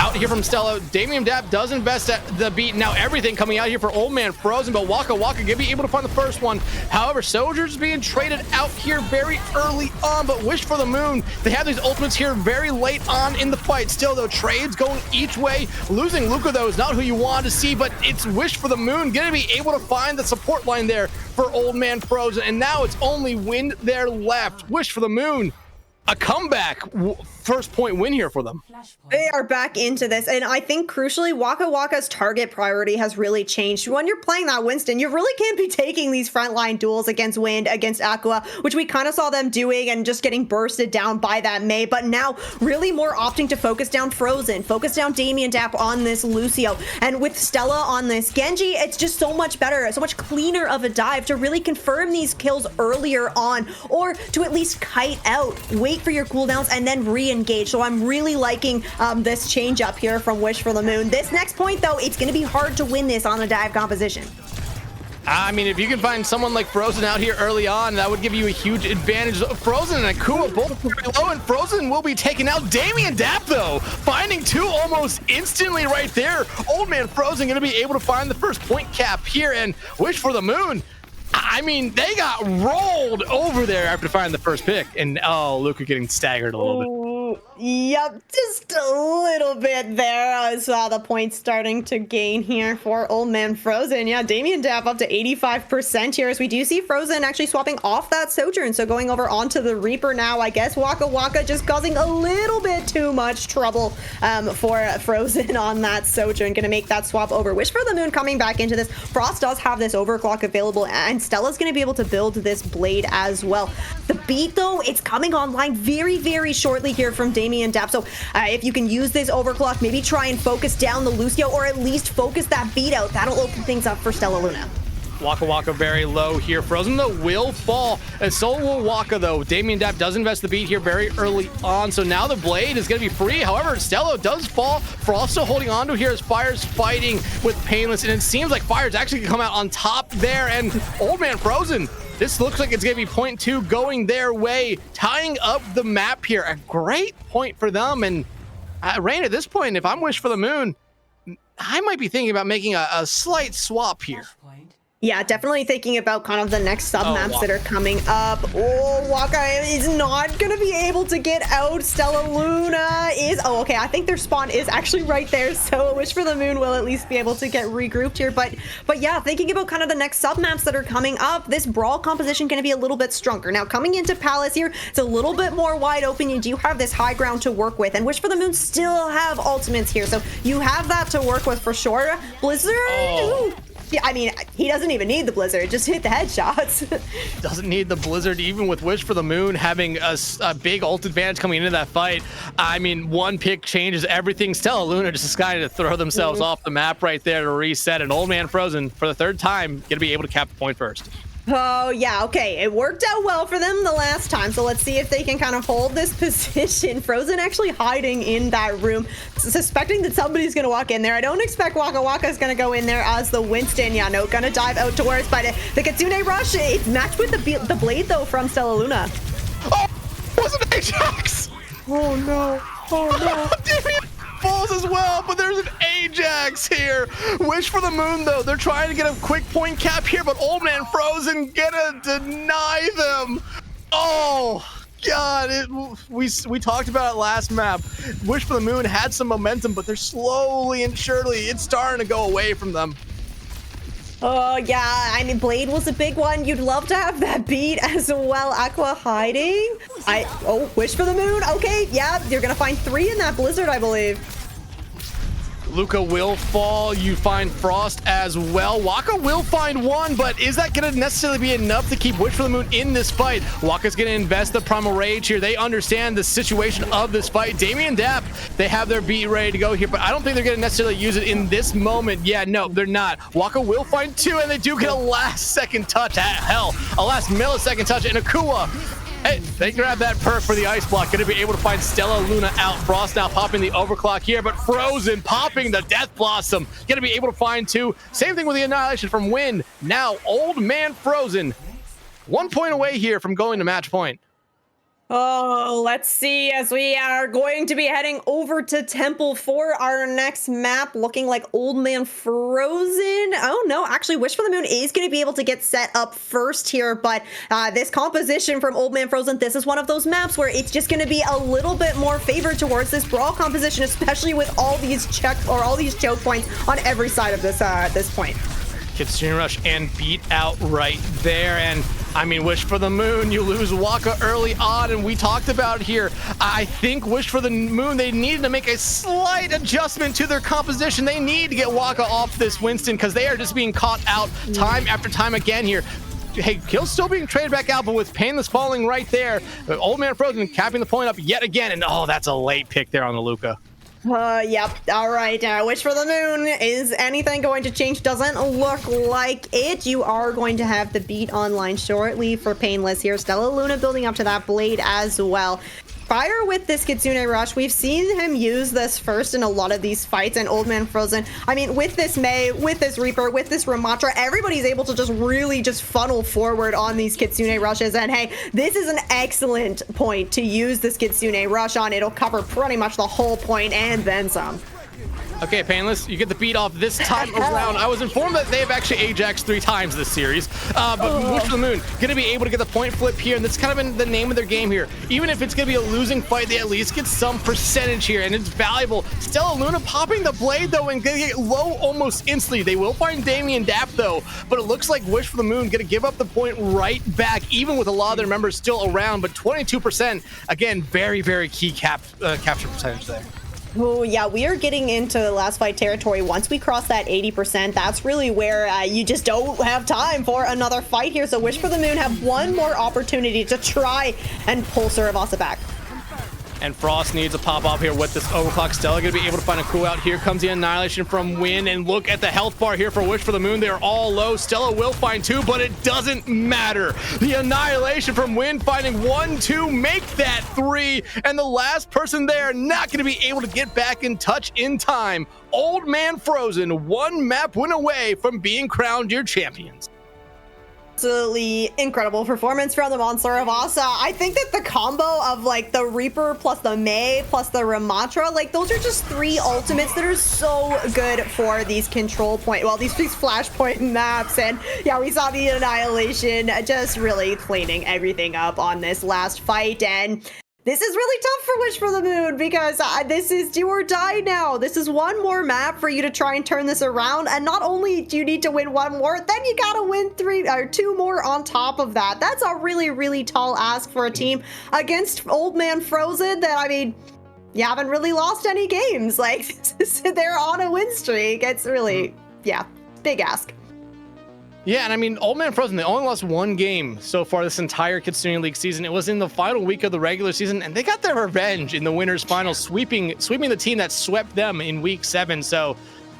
out here from Stella. Damien Dapp does invest at the beat. Now everything coming out here for Old Man Frozen, but Waka Waka gonna be able to find the first one. However, Soldiers being traded out here very early on, but Wish for the Moon, they have these ultimates here very late on in the fight. Still though, trades going each way. Losing Luca though is not who you want to see, but it's Wish for the Moon gonna be able to find the support line there for Old Man Frozen, and now it's only Wind there left. Wish for the Moon, a comeback first point win here for them. They are back into this, and I think crucially Waka Waka's target priority has really changed. When you're playing that Winston, you really can't be taking these frontline duels against Wind, against Aqua, which we kind of saw them doing and just getting bursted down by that Mei, but now really more opting to focus down Frozen, focus down Damien Dapp on this Lucio, and with Stella on this Genji, it's just so much better, so much cleaner of a dive to really confirm these kills earlier on, or to at least kite out, wait for your cooldowns, and then re-engage. So I'm really liking this change up here from Wish for the Moon. This next point, though, it's going to be hard to win this on a dive composition. I mean, if you can find someone like Frozen out here early on, that would give you a huge advantage. Frozen and Akua both very low, and Frozen will be taking out Damien Dapp, though, finding 2 almost instantly right there. Old Man Frozen going to be able to find the first point cap here, and Wish for the Moon, I mean, they got rolled over there after finding the first pick, and oh, Luca getting staggered a little bit. Yep, just a little bit there. I saw the points starting to gain here for Old Man Frozen. Yeah, Damien Dapp up to 85% here, as we do see Frozen actually swapping off that Sojourn, so going over onto the Reaper now. I guess Waka Waka just causing a little bit too much trouble for Frozen on that Sojourn. Gonna make that swap over. Wish for the Moon coming back into this. Frost does have this overclock available, and Stella's gonna be able to build this Blade as well. The beat, though, it's coming online very, very shortly here from Damien Dapp. So if you can use this overclock, maybe try and focus down the Lucio, or at least focus that beat out. That'll open things up for Stella Luna. Waka Waka very low here. Frozen though will fall, and so will Waka though. Damien Dapp does invest the beat here very early on, so now the Blade is going to be free. However, Stella does fall. Frost still holding on to here as Fire's fighting with Painless, and it seems like Fire's actually going to come out on top there, and Old Man Frozen, this looks like it's going to be point 2 going their way, tying up the map here. A great point for them, and Rain, at this point, if I'm Wish for the Moon, I might be thinking about making a slight swap here. Yeah, definitely thinking about kind of the next sub-maps that are coming up. Oh, Waka is not going to be able to get out. Stella Luna is... Oh, okay, I think their spawn is actually right there, so Wish for the Moon will at least be able to get regrouped here. But yeah, thinking about kind of the next sub-maps that are coming up, this Brawl composition going to be a little bit stronger. Now, coming into Palace here, it's a little bit more wide open. You do have this high ground to work with, and Wish for the Moon still have ultimates here, so you have that to work with for sure. Blizzard... Ooh. Yeah, I mean, he doesn't even need the Blizzard, just hit the headshots. Doesn't need the Blizzard, even with Wish for the Moon having a big ult advantage coming into that fight. I mean, one pick changes everything. Stella Luna just decided to throw themselves off the map right there to reset, and Old Man Frozen, for the 3rd time, gonna be able to cap the point first. Oh, yeah, okay. It worked out well for them the last time, so let's see if they can kind of hold this position. Frozen actually hiding in that room, suspecting that somebody's going to walk in there. I don't expect Waka Waka is going to go in there as the Winston. Yeah, no, going to dive out towards, but the Kitsune rush, it's matched with the blade, though, from Stella Luna. Oh, it wasn't Ajax! Oh, no. Oh, no. Damien falls as well, but there's an Ajax here. Wish for the moon, though. They're trying to get a quick point cap here, but Old Man Frozen gonna deny them. Oh, God. We talked about it last map. Wish for the moon had some momentum, but they're slowly and surely, it's starting to go away from them. Oh, yeah. I mean, Blade was a big one. You'd love to have that beat as well. Aqua hiding. Oh, Wish for the moon. Okay, yeah. You're going to find 3 in that blizzard, I believe. Luca will fall. You find Frost as well. Waka will find 1, but is that going to necessarily be enough to keep Wish for the Moon in this fight? Waka's going to invest the Primal Rage here. They understand the situation of this fight. Damien Dapp, they have their beat ready to go here, but I don't think they're going to necessarily use it in this moment. Yeah, no, they're not. Waka will find 2, and they do get a last-second touch. Hell, a last millisecond touch, and Akua. Hey, they grab that perk for the ice block. Going to be able to find Stella Luna out. Frost now popping the overclock here, but Frozen popping the Death Blossom. Going to be able to find 2. Same thing with the Annihilation from Win. Now, Old Man Frozen, 1 point away here from going to match point. Oh, let's see, as we are going to be heading over to Temple for our next map, looking like Old Man Frozen. Oh, no, actually, Wish for the Moon is going to be able to get set up first here, but this composition from Old Man Frozen, this is one of those maps where it's just going to be a little bit more favored towards this Brawl composition, especially with all these choke points on every side of this point. Kitsune rush and beat out right there. And I mean, Wish for the Moon, you lose Waka early on, and we talked about here. I think Wish for the Moon, they needed to make a slight adjustment to their composition. They need to get Waka off this Winston because they are just being caught out time after time again here. Hey, Kill's still being traded back out, but with Painless falling right there, Old Man Frozen capping the point up yet again, and oh, that's a late pick there on the Luca. Yep. All right. Wish for the Moon. Is anything going to change? Doesn't look like it. You are going to have the beat online shortly for Painless here. Stella Luna building up to that blade as well. Prior with this Kitsune rush, we've seen him use this first in a lot of these fights, and Old Man Frozen, I mean, with this Mei, with this Reaper, with this Ramatra, everybody's able to just really just funnel forward on these Kitsune rushes, and hey, this is an excellent point to use this Kitsune rush on. It'll cover pretty much the whole point and then some. Okay, Painless, you get the beat off this time around. I was informed that they have actually Ajaxed 3 times this series, but Wish for the Moon going to be able to get the point flip here, and that's kind of been the name of their game here. Even if it's going to be a losing fight, they at least get some percentage here, and it's valuable. Stella Luna popping the blade, though, and going to get low almost instantly. They will find Damien Dapp, though, but it looks like Wish for the Moon going to give up the point right back, even with a lot of their members still around, but 22%, again, very, very key capture percentage there. Oh, yeah, we are getting into the last fight territory. Once we cross that 80%, that's really where you just don't have time for another fight here. So Wish for the Moon have one more opportunity to try and pull Saravasa back. And Frost needs a pop off here with this overclock. Stella going to be able to find a cool out. Here comes the Annihilation from Win, and look at the health bar here for Wish for the Moon. They are all low. Stella will find 2, but it doesn't matter. The Annihilation from Win finding 1, 2, make that 3, and the last person there not going to be able to get back in touch in time. Old Man Frozen, 1 map win away from being crowned your champions. Absolutely incredible performance from the Monster of Asa. I think that the combo of like the Reaper plus the Mei plus the Ramatra, like those are just 3 ultimates that are so good for these control point, well, these flashpoint maps. And yeah, we saw the Annihilation just really cleaning everything up on this last fight. And this is really tough for Wish for the Moon because this is do or die now. This is 1 more map for you to try and turn this around. And not only do you need to win 1 more, then you gotta win 2 more on top of that. That's a really, really tall ask for a team against Old Man Frozen that, I mean, you haven't really lost any games. Like, they're on a win streak. It's really, yeah, big ask. Yeah, and I mean, Old Man Frozen, they only lost 1 game so far this entire Kitsune League season. It was in the final week of the regular season, and they got their revenge in the winners' final, sweeping the team that swept them in week 7. So,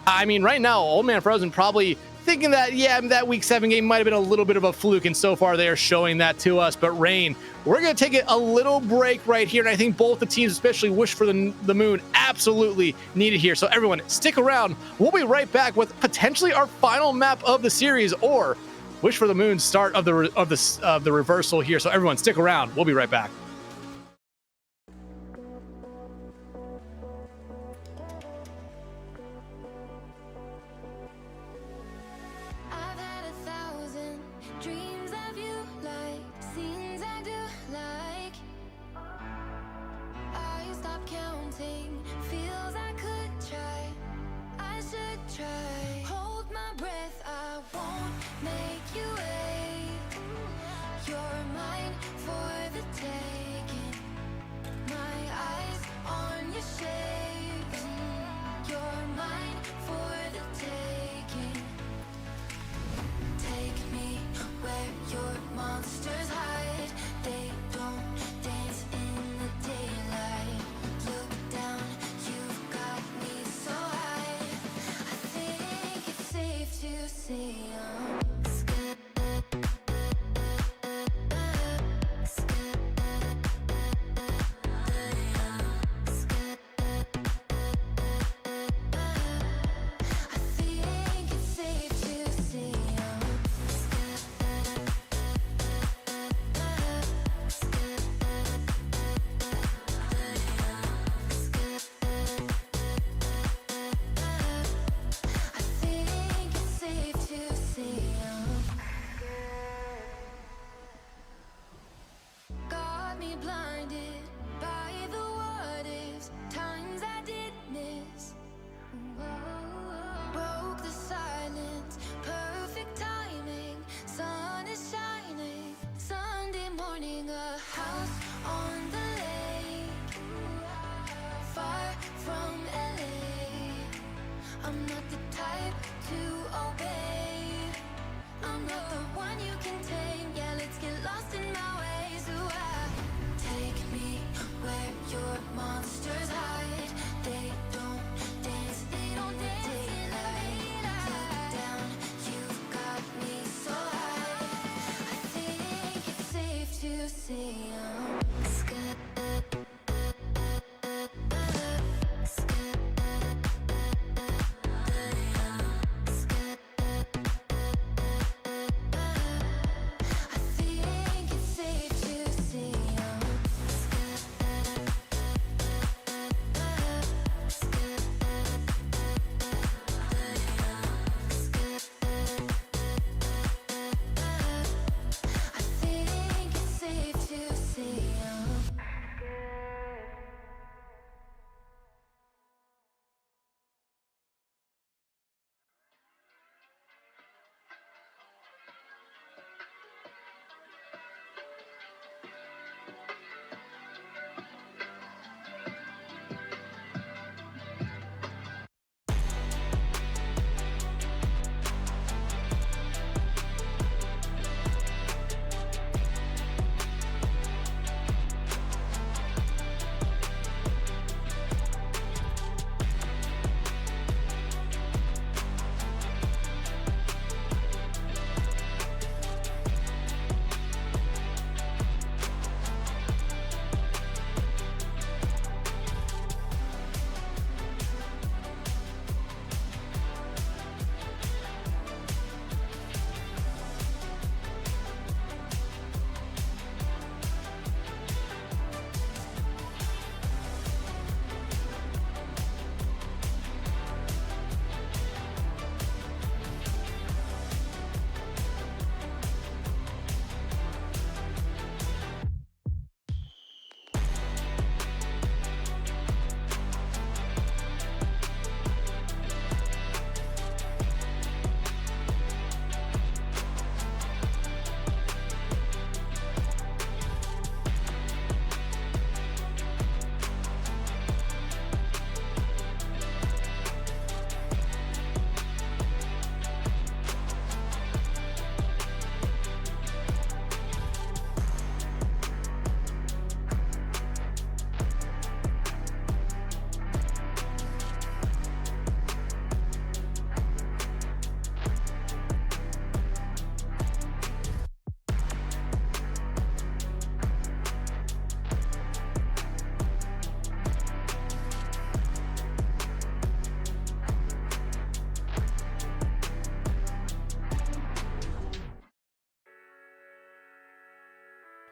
I mean, right now, Old Man Frozen probably thinking that, yeah, that week 7 game might have been a little bit of a fluke, and so far they are showing that to us. But Rain, we're going to take a little break right here, and I think both the teams, especially Wish for the Moon, absolutely need it here. So everyone, stick around. We'll be right back with potentially our final map of the series, or Wish for the Moon start of the reversal here. So everyone, stick around. We'll be right back. See,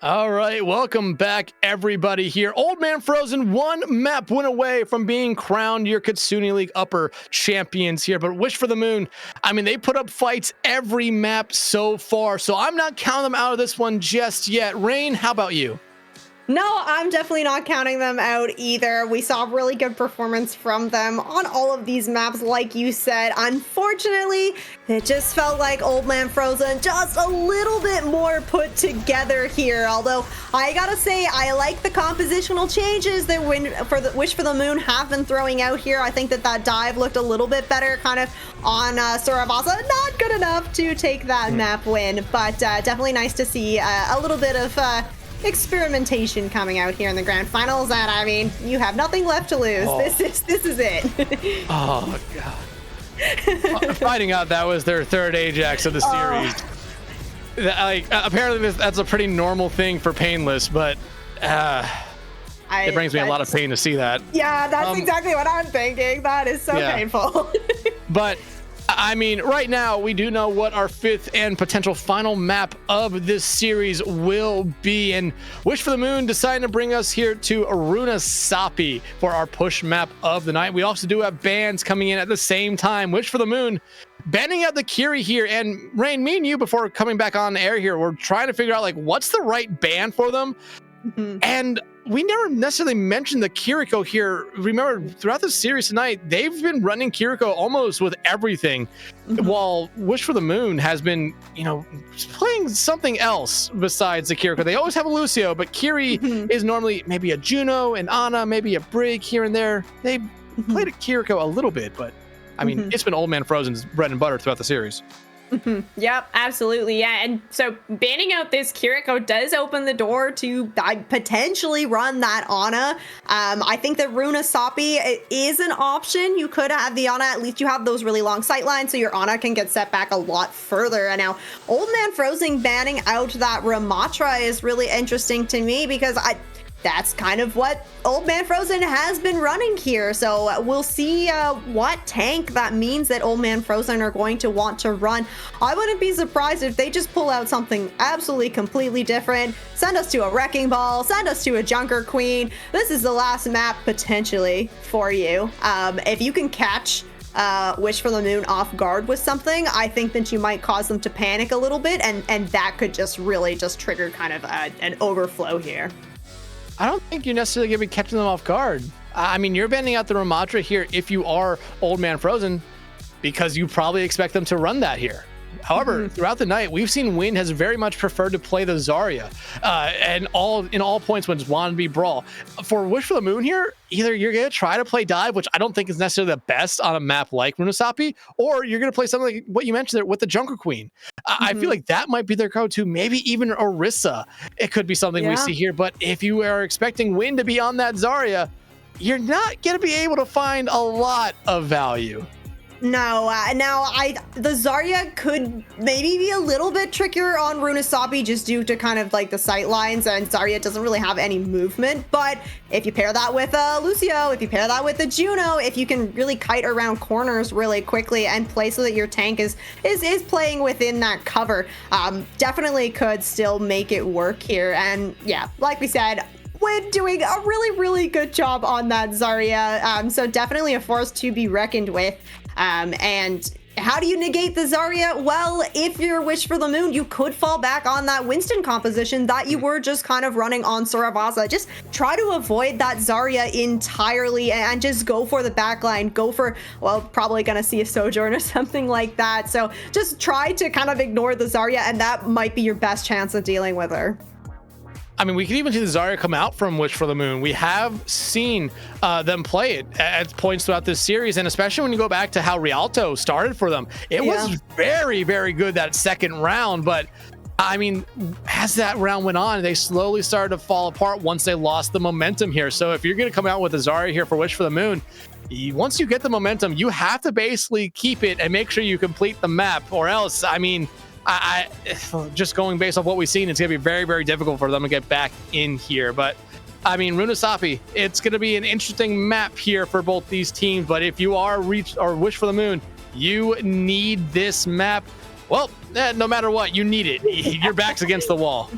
All right, welcome back, everybody. Here, Old Man Frozen, one map win away from being crowned your Kitsune League upper champions here. But Wish for the Moon, I mean, they put up fights every map so far, so I'm not counting them out of this one just yet. Rain, how about you? No, I'm definitely not counting them out either. We saw really good performance from them on all of these maps, like you said. Unfortunately, it just felt like Old Man Frozen just a little bit more put together here. Although, I gotta say, I like the compositional changes that Wish for the Moon have been throwing out here. I think that dive looked a little bit better kind of on Sorabasa. Not good enough to take that map win, but definitely nice to see a little bit of experimentation coming out here in the grand finals. And I mean, you have nothing left to lose. This is it. Oh god. Finding out that was their third Ajax of the series. Apparently that's a pretty normal thing for Painless, but it brings me a lot of pain to see that. Yeah, that's exactly what I'm thinking. That is so painful. But I mean, right now, we do know what our fifth and potential final map of this series will be. And Wish for the Moon decided to bring us here to Runasapi for our push map of the night. We also do have bans coming in at the same time. Wish for the Moon banning out the Kiri here. And Rain, me and you, before coming back on air here, we're trying to figure out, like, what's the right ban for them? And we never necessarily mentioned the Kiriko here. Remember, throughout the series tonight, they've been running Kiriko almost with everything, while Wish for the Moon has been, playing something else besides the Kiriko. They always have a Lucio, but Kiri is normally maybe a Juno, an Ana, maybe a Brig here and there. They played a Kiriko a little bit, but I mean, it's been Old Man Frozen's bread and butter throughout the series. Yep, absolutely. Yeah. And so banning out this Kiriko does open the door to potentially run that Ana. I think that Runasapi is an option. You could have the Ana, at least you have those really long sight lines, so your Ana can get set back a lot further. And now Old Man Frozen banning out that Ramatra is really interesting to me, because that's kind of what Old Man Frozen has been running here. So we'll see what tank that means that Old Man Frozen are going to want to run. I wouldn't be surprised if they just pull out something absolutely completely different. Send us to a Wrecking Ball, send us to a Junker Queen. This is the last map potentially for you. If you can catch Wish for the Moon off guard with something, I think that you might cause them to panic a little bit, and that could just really just trigger kind of an overflow here. I don't think you're necessarily going to be catching them off guard. I mean, you're bending out the Ramatra here if you are Old Man Frozen, because you probably expect them to run that here. However, throughout the night, we've seen Wind has very much preferred to play the Zarya, and in all points when it's wanted to be Brawl. For Wish for the Moon here, either you're going to try to play Dive, which I don't think is necessarily the best on a map like Runasapi, or you're going to play something like what you mentioned there with the Junker Queen. I feel like that might be their go-to, maybe even Orisa. It could be something we see here, but if you are expecting Wind to be on that Zarya, you're not going to be able to find a lot of value. No, the Zarya could maybe be a little bit trickier on Runasapi just due to kind of like the sight lines, and Zarya doesn't really have any movement. But if you pair that with a Lucio, if you pair that with a Juno, if you can really kite around corners really quickly and play so that your tank is playing within that cover, definitely could still make it work here. And yeah, like we said, Wind doing a really, really good job on that Zarya. So definitely a force to be reckoned with. And how do you negate the Zarya? Well, if you're Wish for the Moon, you could fall back on that Winston composition that you were just kind of running on Sorabasa. Just try to avoid that Zarya entirely and just go for the backline. Go for, well, probably gonna see a Sojourn or something like that. So just try to kind of ignore the Zarya, and that might be your best chance of dealing with her. I mean, we can even see the Zarya come out from Wish for the Moon. We have seen them play it at points throughout this series, and especially when you go back to how Rialto started for them. It was very, very good that second round, but I mean, as that round went on, they slowly started to fall apart once they lost the momentum here. So if you're going to come out with a Zarya here for Wish for the Moon, once you get the momentum, you have to basically keep it and make sure you complete the map, or else, I mean, I just going based off what we've seen, it's going to be very, very difficult for them to get back in here. But I mean, Runasapi, it's going to be an interesting map here for both these teams. But if you are Wish for the Moon, you need this map. Well, no matter what, you need it. Your back's against the wall.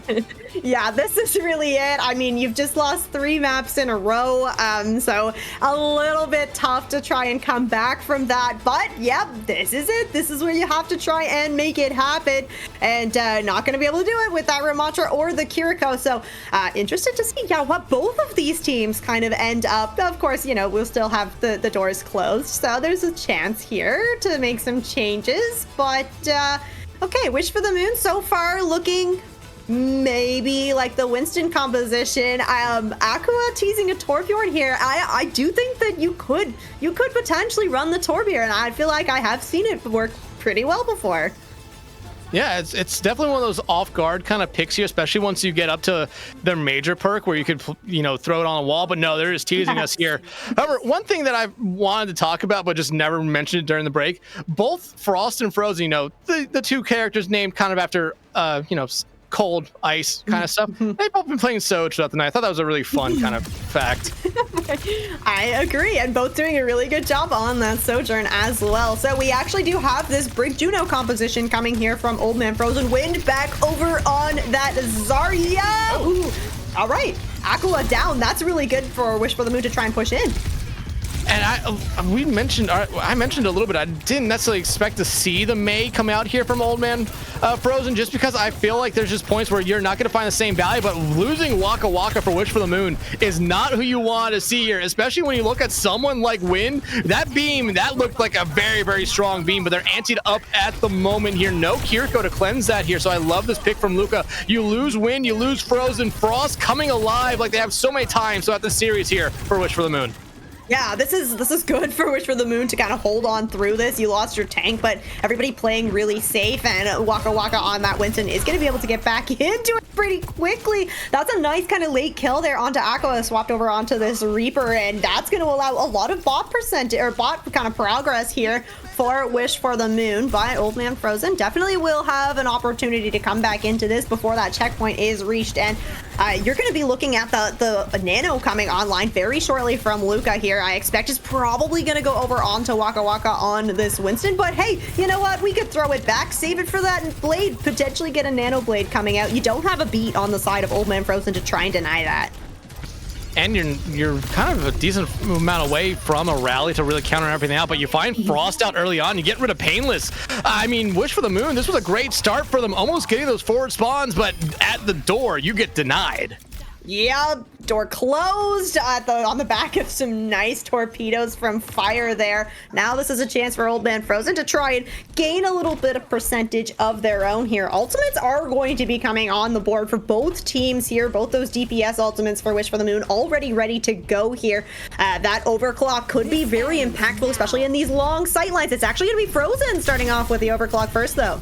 Yeah, this is really it. I mean, you've just lost 3 maps in a row, so a little bit tough to try and come back from that. But yep, this is it. This is where you have to try and make it happen, and not going to be able to do it with that Ramattra or the Kiriko. So interested to see, yeah, what both of these teams kind of end up. Of course, you know, we'll still have the doors closed, so there's a chance here to make some changes. But okay, Wish for the Moon so far looking maybe like the Winston composition. Aqua teasing a Torbjorn here. I do think that you could potentially run the Torbjorn, and I feel like I have seen it work pretty well before. Yeah, it's definitely one of those off-guard kind of picks here, especially once you get up to their major perk where you could, you know, throw it on a wall. But no, they're just teasing us here. However, one thing that I wanted to talk about but just never mentioned it during the break, both Frost and Frozen, you know, the 2 characters named kind of after, you know, cold ice kind of stuff. They've both been playing Soj throughout the night. I thought that was a really fun kind of fact. I agree, and both doing a really good job on that Sojourn as well. So we actually do have this Brig Juno composition coming here from Old Man Frozen. Wind back over on that Zarya. Ooh. All right, Aqua down. That's really good for Wish for the Moon to try and push in. And I mentioned a little bit, I didn't necessarily expect to see the Mei come out here from Old Man Frozen, just because I feel like there's just points where you're not going to find the same value, but losing Waka Waka for Wish for the Moon is not who you want to see here, especially when you look at someone like Wind. That beam, that looked like a very, very strong beam, but they're antied up at the moment here. No Kiriko to cleanse that here, so I love this pick from Luca. You lose Wind, you lose Frozen, Frost coming alive like they have so many times throughout the series here for Wish for the Moon. Yeah, this is good for Wish for the Moon to kind of hold on through this. You lost your tank, but everybody playing really safe, and Waka Waka on that Winston is going to be able to get back into it pretty quickly. That's a nice kind of late kill there onto Aqua, swapped over onto this Reaper, and that's going to allow a lot of bot percentage or bot kind of progress here for Wish for the Moon. But Old Man Frozen definitely will have an opportunity to come back into this before that checkpoint is reached, and you're going to be looking at the Nano coming online very shortly from Luca here. I expect is probably going to go over onto Waka Waka on this Winston, but hey, you know what? We could throw it back, save it for that Blade, potentially get a Nano Blade coming out. You don't have a beat on the side of Old Man Frozen to try and deny that. And you're kind of a decent amount away from a rally to really counter everything out, but you find Frost out early on, you get rid of Painless. I mean, Wish for the Moon, this was a great start for them, almost getting those forward spawns, but at the door, you get denied. Yeah, door closed on the back of some nice torpedoes from Fire there. Now this is a chance for Old Man Frozen to try and gain a little bit of percentage of their own here. Ultimates are going to be coming on the board for both teams here. Both those DPS ultimates for Wish for the Moon already ready to go here. That overclock could be very impactful, especially in these long sight lines. It's actually going to be Frozen starting off with the overclock first, though.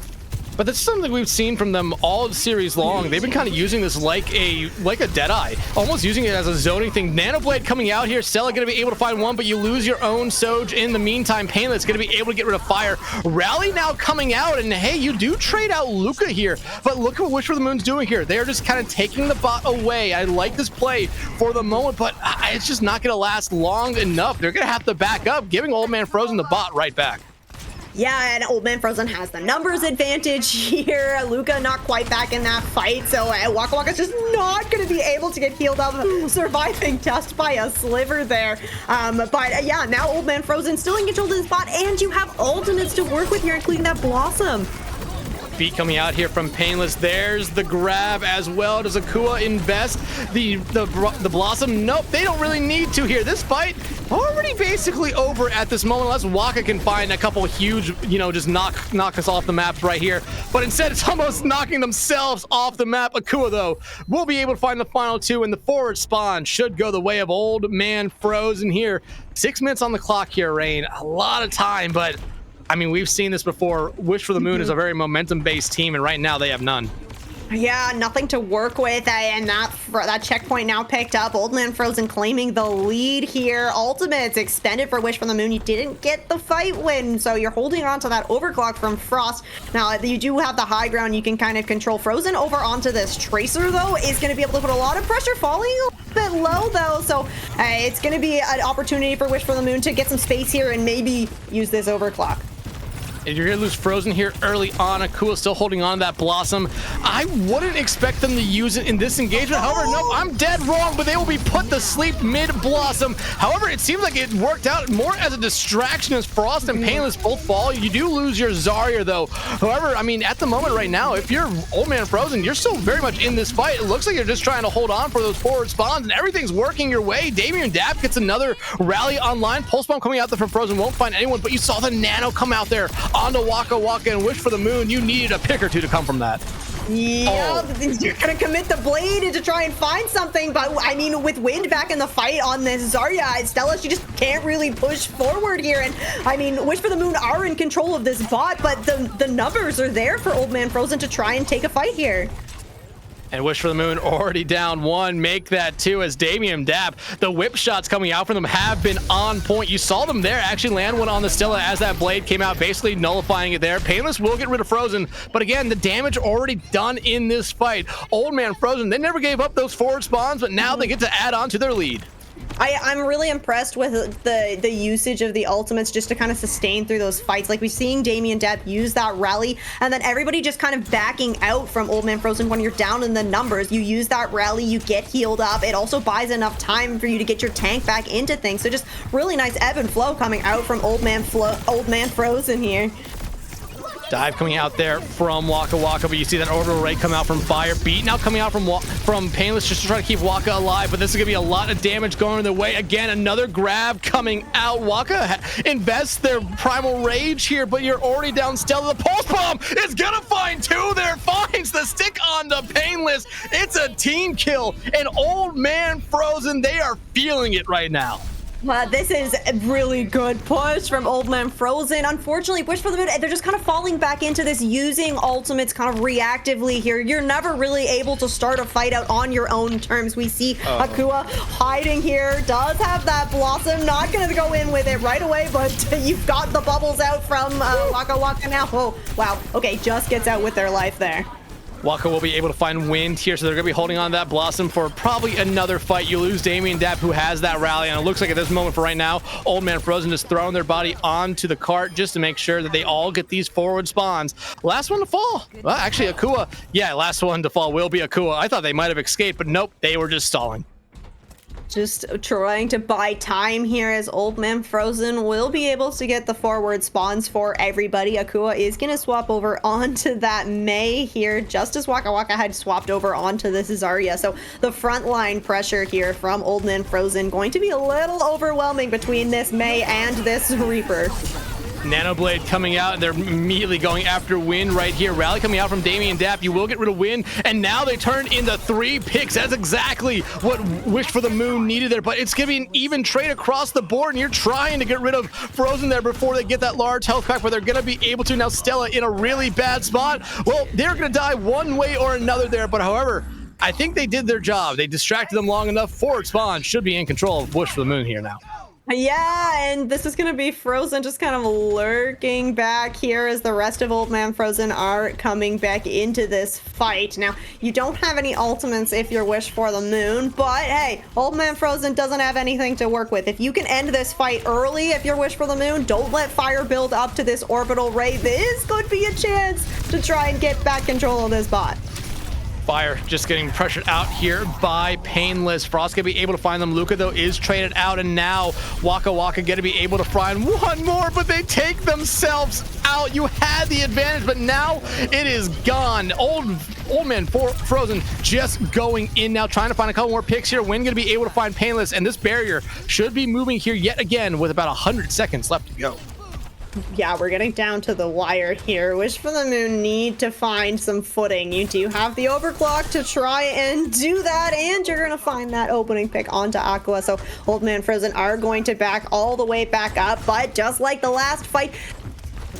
But that's something we've seen from them all series long. They've been kind of using this like a Deadeye, almost using it as a zoning thing. Nanoblade coming out here, Stella going to be able to find one, but you lose your own Soj in the meantime. Painless going to be able to get rid of Fire. Rally now coming out, and hey, you do trade out Luca here, but look at what Wish for the Moon's doing here. They are just kind of taking the bot away. I like this play for the moment, but it's just not going to last long enough. They're going to have to back up, giving Old Man Frozen the bot right back. Yeah, and Old Man Frozen has the numbers advantage here. Luca not quite back in that fight, so Waka Waka's just not going to be able to get healed up, surviving just by a sliver there. But yeah, now Old Man Frozen still in control of the spot, and you have ultimates to work with here, including that Blossom. Beat coming out here from Painless. There's the grab as well. Does Akua invest the Blossom? Nope, they don't really need to here. This fight already basically over at this moment, unless Waka can find a couple huge, you know, just knock us off the maps right here. But instead, it's almost knocking themselves off the map. Akua, though, will be able to find the final 2, and the forward spawn should go the way of Old Man Frozen here. 6 minutes on the clock here, Rain. A lot of time, but I mean, we've seen this before. Wish for the Moon is a very momentum-based team, and right now they have none. Yeah, nothing to work with, and that checkpoint now picked up. Old Man Frozen claiming the lead here. Ultimates expended for Wish for the Moon. You didn't get the fight win, so you're holding on to that overclock from Frost. Now, you do have the high ground. You can kind of control. Frozen over onto this Tracer, though, is going to be able to put a lot of pressure, falling a bit low, though, so it's going to be an opportunity for Wish for the Moon to get some space here and maybe use this overclock. You're gonna lose Frozen here early on. Akua still holding on to that Blossom. I wouldn't expect them to use it in this engagement. However, no, I'm dead wrong, but they will be put to sleep mid-Blossom. However, it seems like it worked out more as a distraction as Frost and Painless both fall. You do lose your Zarya, though. However, I mean, at the moment right now, if you're Old Man Frozen, you're still very much in this fight. It looks like you're just trying to hold on for those forward spawns, and everything's working your way. Damien Dap gets another rally online. Pulse Bomb coming out there from Frozen won't find anyone, but you saw the Nano come out there onto Waka Waka and Wish for the Moon. You needed a pick or two to come from that. Yeah, you're gonna commit the blade to try and find something, but I mean, with Wind back in the fight on this Zarya, Stella, she just can't really push forward here. And I mean, Wish for the Moon are in control of this bot, but the numbers are there for Old Man Frozen to try and take a fight here. And Wish for the Moon already down one. Make that two as Damien Dap. The whip shots coming out from them have been on point. You saw them there actually land one on the Stella as that blade came out, basically nullifying it there. Painless will get rid of Frozen, but again, the damage already done in this fight. Old Man Frozen, they never gave up those forward spawns, but now they get to add on to their lead. I'm really impressed with the usage of the ultimates just to kind of sustain through those fights. Like, we're seeing Damien Dap use that rally, and then everybody just kind of backing out from Old Man Frozen when you're down in the numbers. You use that rally, you get healed up. It also buys enough time for you to get your tank back into things. So just really nice ebb and flow coming out from Old Man Frozen here. Dive coming out there from Waka Waka, but you see that orbital ray come out from Fire. Beat now coming out from Painless just to try to keep Waka alive, but this is gonna be a lot of damage going their way. Again, another grab coming out. Waka invests their primal rage here, but you're already down Stella. The pulse bomb is gonna find two there, finds the stick on the Painless. It's a team kill, and Old Man Frozen, they are feeling it right now. This is a really good push from Old Man Frozen. Unfortunately, Wish for the Moon, they're just kind of falling back into this using ultimates kind of reactively here. You're never really able to start a fight out on your own terms. We see Akua hiding here, does have that Blossom, not going to go in with it right away, but you've got the bubbles out from Waka Waka now. Oh, wow. Okay, just gets out with their life there. Waka will be able to find Wind here, so they're going to be holding on to that Blossom for probably another fight. You lose Damien Dap, who has that rally, and it looks like at this moment for right now, Old Man Frozen is throwing their body onto the cart just to make sure that they all get these forward spawns. Last one to fall. Well, actually, Akua. Yeah, last one to fall will be Akua. I thought they might have escaped, but nope, they were just stalling. Just trying to buy time here as Old Man Frozen will be able to get the forward spawns for everybody. Akua is going to swap over onto that Mei here, just as Waka Waka had swapped over onto this Zarya. So the front line pressure here from Old Man Frozen going to be a little overwhelming between this Mei and this Reaper. Nanoblade coming out, and they're immediately going after Wind right here. Rally coming out from Damien Dap. You will get rid of Wind, and now they turn into 3 picks. That's exactly what Wish for the Moon needed there, but it's going to be an even trade across the board, and you're trying to get rid of Frozen there before they get that large health pack, but they're going to be able to. Now Stella in a really bad spot. Well, they're going to die one way or another there, but however, I think they did their job. They distracted them long enough. Forward spawn should be in control of Wish for the Moon here now. Yeah, and this is going to be Frozen just kind of lurking back here as the rest of Old Man Frozen are coming back into this fight. Now, you don't have any ultimates if you're Wish for the Moon, but hey, Old Man Frozen doesn't have anything to work with. If you can end this fight early, if you're Wish for the Moon, don't let fire build up to this orbital ray. This could be a chance to try and get back control of this bot. Fire just getting pressured out here by Painless. Frost gonna be able to find them. Luca, though, is traded out, and now Waka Waka gonna be able to find one more, but they take themselves out. You had the advantage, but now it is gone. Old Man Frozen just going in now, trying to find a couple more picks here. Wind gonna be able to find Painless, and this barrier should be moving here yet again with about 100 seconds left to go. Yeah, we're getting down to the wire here. Wish for the Moon need to find some footing. You do have the overclock to try and do that, and you're going to find that opening pick onto Aqua. So Old Man Frozen are going to back all the way back up, but just like the last fight,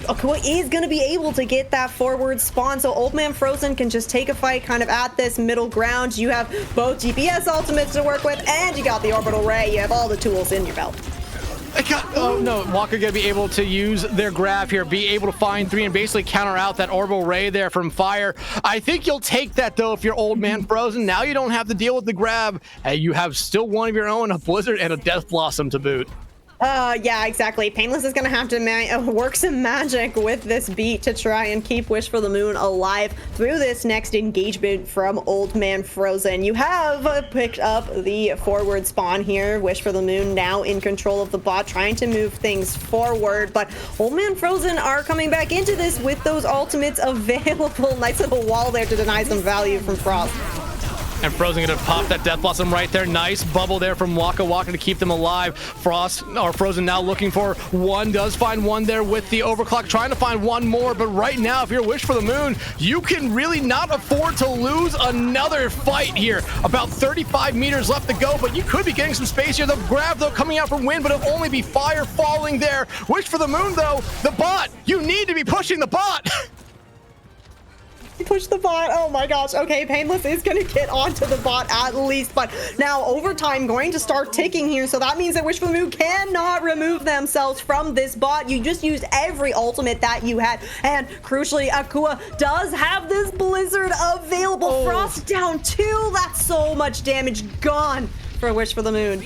Aqua is going to be able to get that forward spawn, so Old Man Frozen can just take a fight kind of at this middle ground. You have both GPS ultimates to work with, and you got the orbital ray. You have all the tools in your belt. Oh no, Waka gonna be able to use their grab here, be able to find 3 and basically counter out that orbital ray there from Fire. I think you'll take that though if you're Old Man Frozen. Now you don't have to deal with the grab. You have still one of your own, a Blizzard and a Death Blossom to boot. Yeah, exactly. Painless is gonna have to work some magic with this beat to try and keep Wish for the Moon alive through this next engagement from Old Man Frozen. You have picked up the forward spawn here. Wish for the Moon now in control of the bot, trying to move things forward, but Old Man Frozen are coming back into this with those ultimates available. Nice little wall there to deny some value from Frost. And Frozen gonna pop that Death Blossom right there. Nice bubble there from Waka Waka to keep them alive. Frozen now looking for one, does find one there with the overclock, trying to find one more. But right now, if you're Wish for the Moon, you can really not afford to lose another fight here. About 35 meters left to go, but you could be getting some space here. The grab though coming out from Wind, but it'll only be fire falling there. Wish for the Moon though, the bot, you need to be pushing the bot. Push the bot. Oh my gosh. Okay, Painless is going to get onto the bot at least, but now overtime going to start ticking here, so that means that Wish for the Moon cannot remove themselves from this bot. You just used every ultimate that you had, and crucially, Akua does have this Blizzard available. Oh. Frost down 2. That's so much damage gone for Wish for the Moon.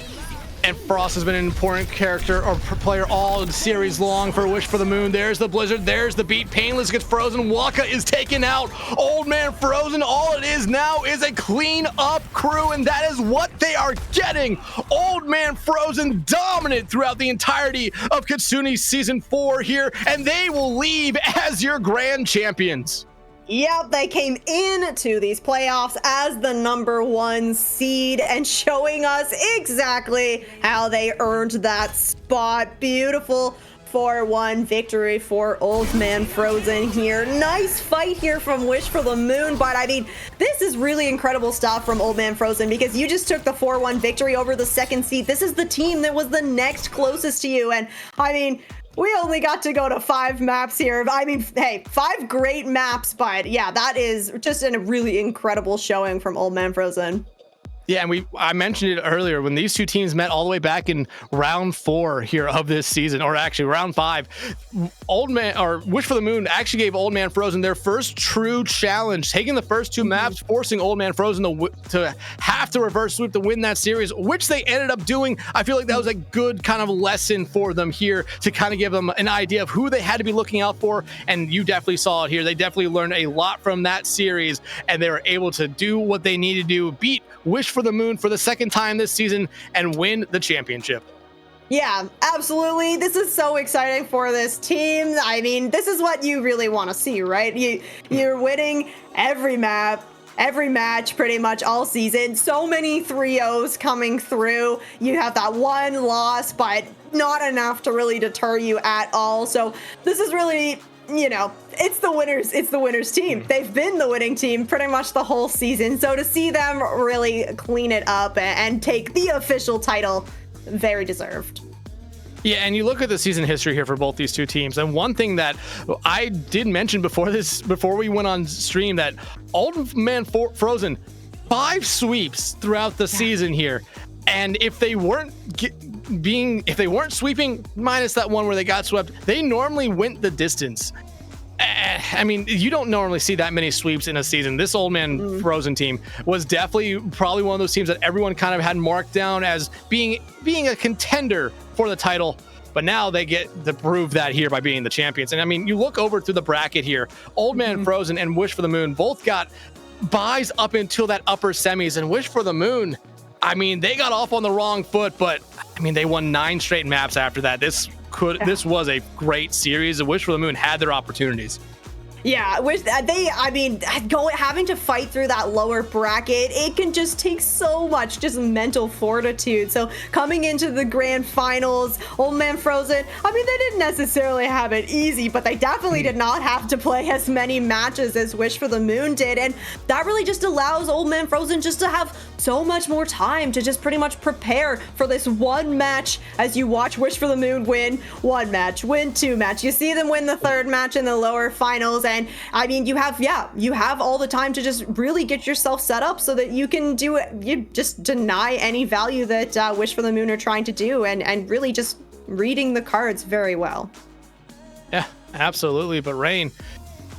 And Frost has been an important character or player all series long for Wish for the Moon. There's the Blizzard, there's the beat. Painless gets frozen. Waka is taken out. Old Man Frozen, all it is now is a clean up crew, and that is what they are getting. Old Man Frozen dominant throughout the entirety of Kitsune Season 4 here, and they will leave as your grand champions. Yep, they came into these playoffs as the #1 seed and showing us exactly how they earned that spot. Beautiful 4-1 victory for Old Man Frozen here. Nice fight here from Wish for the Moon, but I mean, this is really incredible stuff from Old Man Frozen because you just took the 4-1 victory over the 2nd seed. This is the team that was the next closest to you, and I mean, we only got to go to 5 maps here. I mean, hey, 5 great maps, but yeah, that is just a really incredible showing from Old Man Frozen. Yeah, and I mentioned it earlier when these two teams met all the way back in round 4 here of this season, or actually round 5. Wish for the Moon actually gave Old Man Frozen their first true challenge, taking the first 2 maps, forcing Old Man Frozen to have to reverse sweep to win that series, which they ended up doing. I feel like that was a good kind of lesson for them here to kind of give them an idea of who they had to be looking out for, and you definitely saw it here. They definitely learned a lot from that series, and they were able to do what they needed to do, beat Wish for the Moon for the 2nd time this season and win the championship. Yeah, absolutely. This is so exciting for this team. I mean, this is what you really want to see, right? You're winning every map, every match pretty much all season. So many 3-0s coming through. You have that one loss, but not enough to really deter you at all. So this is really, you know, it's the winners team. They've been the winning team pretty much the whole season. So to see them really clean it up and take the official title, very deserved. Yeah, and you look at the season history here for both these two teams, and one thing that I did mention before we went on stream, that Old Man Frozen, 5 sweeps throughout the season here, and if they weren't sweeping minus that one where they got swept, they normally went the distance. I mean, you don't normally see that many sweeps in a season. This Old Man Frozen team was definitely probably one of those teams that everyone kind of had marked down as being a contender for the title. But now they get to prove that here by being the champions. And I mean, you look over through the bracket here, Old Man Frozen and Wish for the Moon both got buys up until that upper semis, and Wish for the Moon, I mean, they got off on the wrong foot, but I mean, they won 9 straight maps after that. This was a great series. The Wish for the Moon had their opportunities. Yeah, having to fight through that lower bracket, it can just take so much just mental fortitude. So coming into the grand finals, Old Man Frozen, I mean, they didn't necessarily have it easy, but they definitely did not have to play as many matches as Wish for the Moon did. And that really just allows Old Man Frozen just to have so much more time to just pretty much prepare for this one match as you watch Wish for the Moon win 1 match, win 2 match. You see them win the 3rd match in the lower finals. And I mean, you have all the time to just really get yourself set up so that you can do it. You just deny any value that Wish for the Moon are trying to do, and really just reading the cards very well. Yeah, absolutely. But Rain,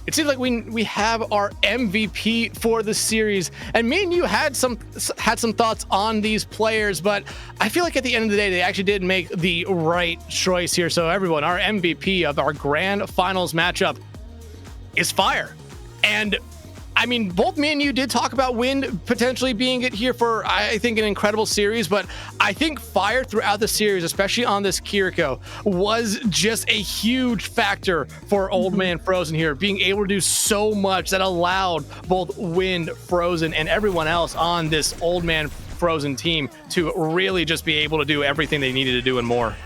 it seems like we have our MVP for the series, and me and you had some thoughts on these players, but I feel like at the end of the day they actually did make the right choice here. So everyone, our MVP of our grand finals matchup is Fire. And I mean, both me and you did talk about Wind potentially being it here for, I think, an incredible series, but I think Fire throughout the series, especially on this Kiriko, was just a huge factor for Old Man Frozen here, being able to do so much that allowed both Wind, Frozen, and everyone else on this Old Man Frozen team to really just be able to do everything they needed to do and more.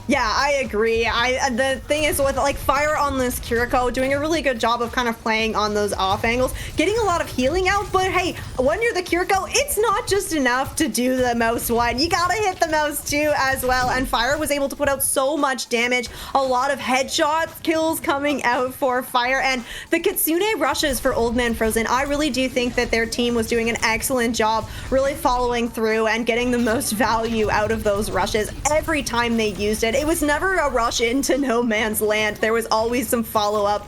Yeah, I agree. The thing is with like Fire on this Kiriko doing a really good job of kind of playing on those off angles, getting a lot of healing out, but hey, when you're the Kiriko, it's not just enough to do the most one. You gotta hit the most two as well, and Fire was able to put out so much damage, a lot of headshot kills coming out for Fire, and the Kitsune rushes for Old Man Frozen. I really do think that their team was doing an excellent job really following through and getting the most value out of those rushes every time they used it. It was never a rush into no man's land. There was always some follow-up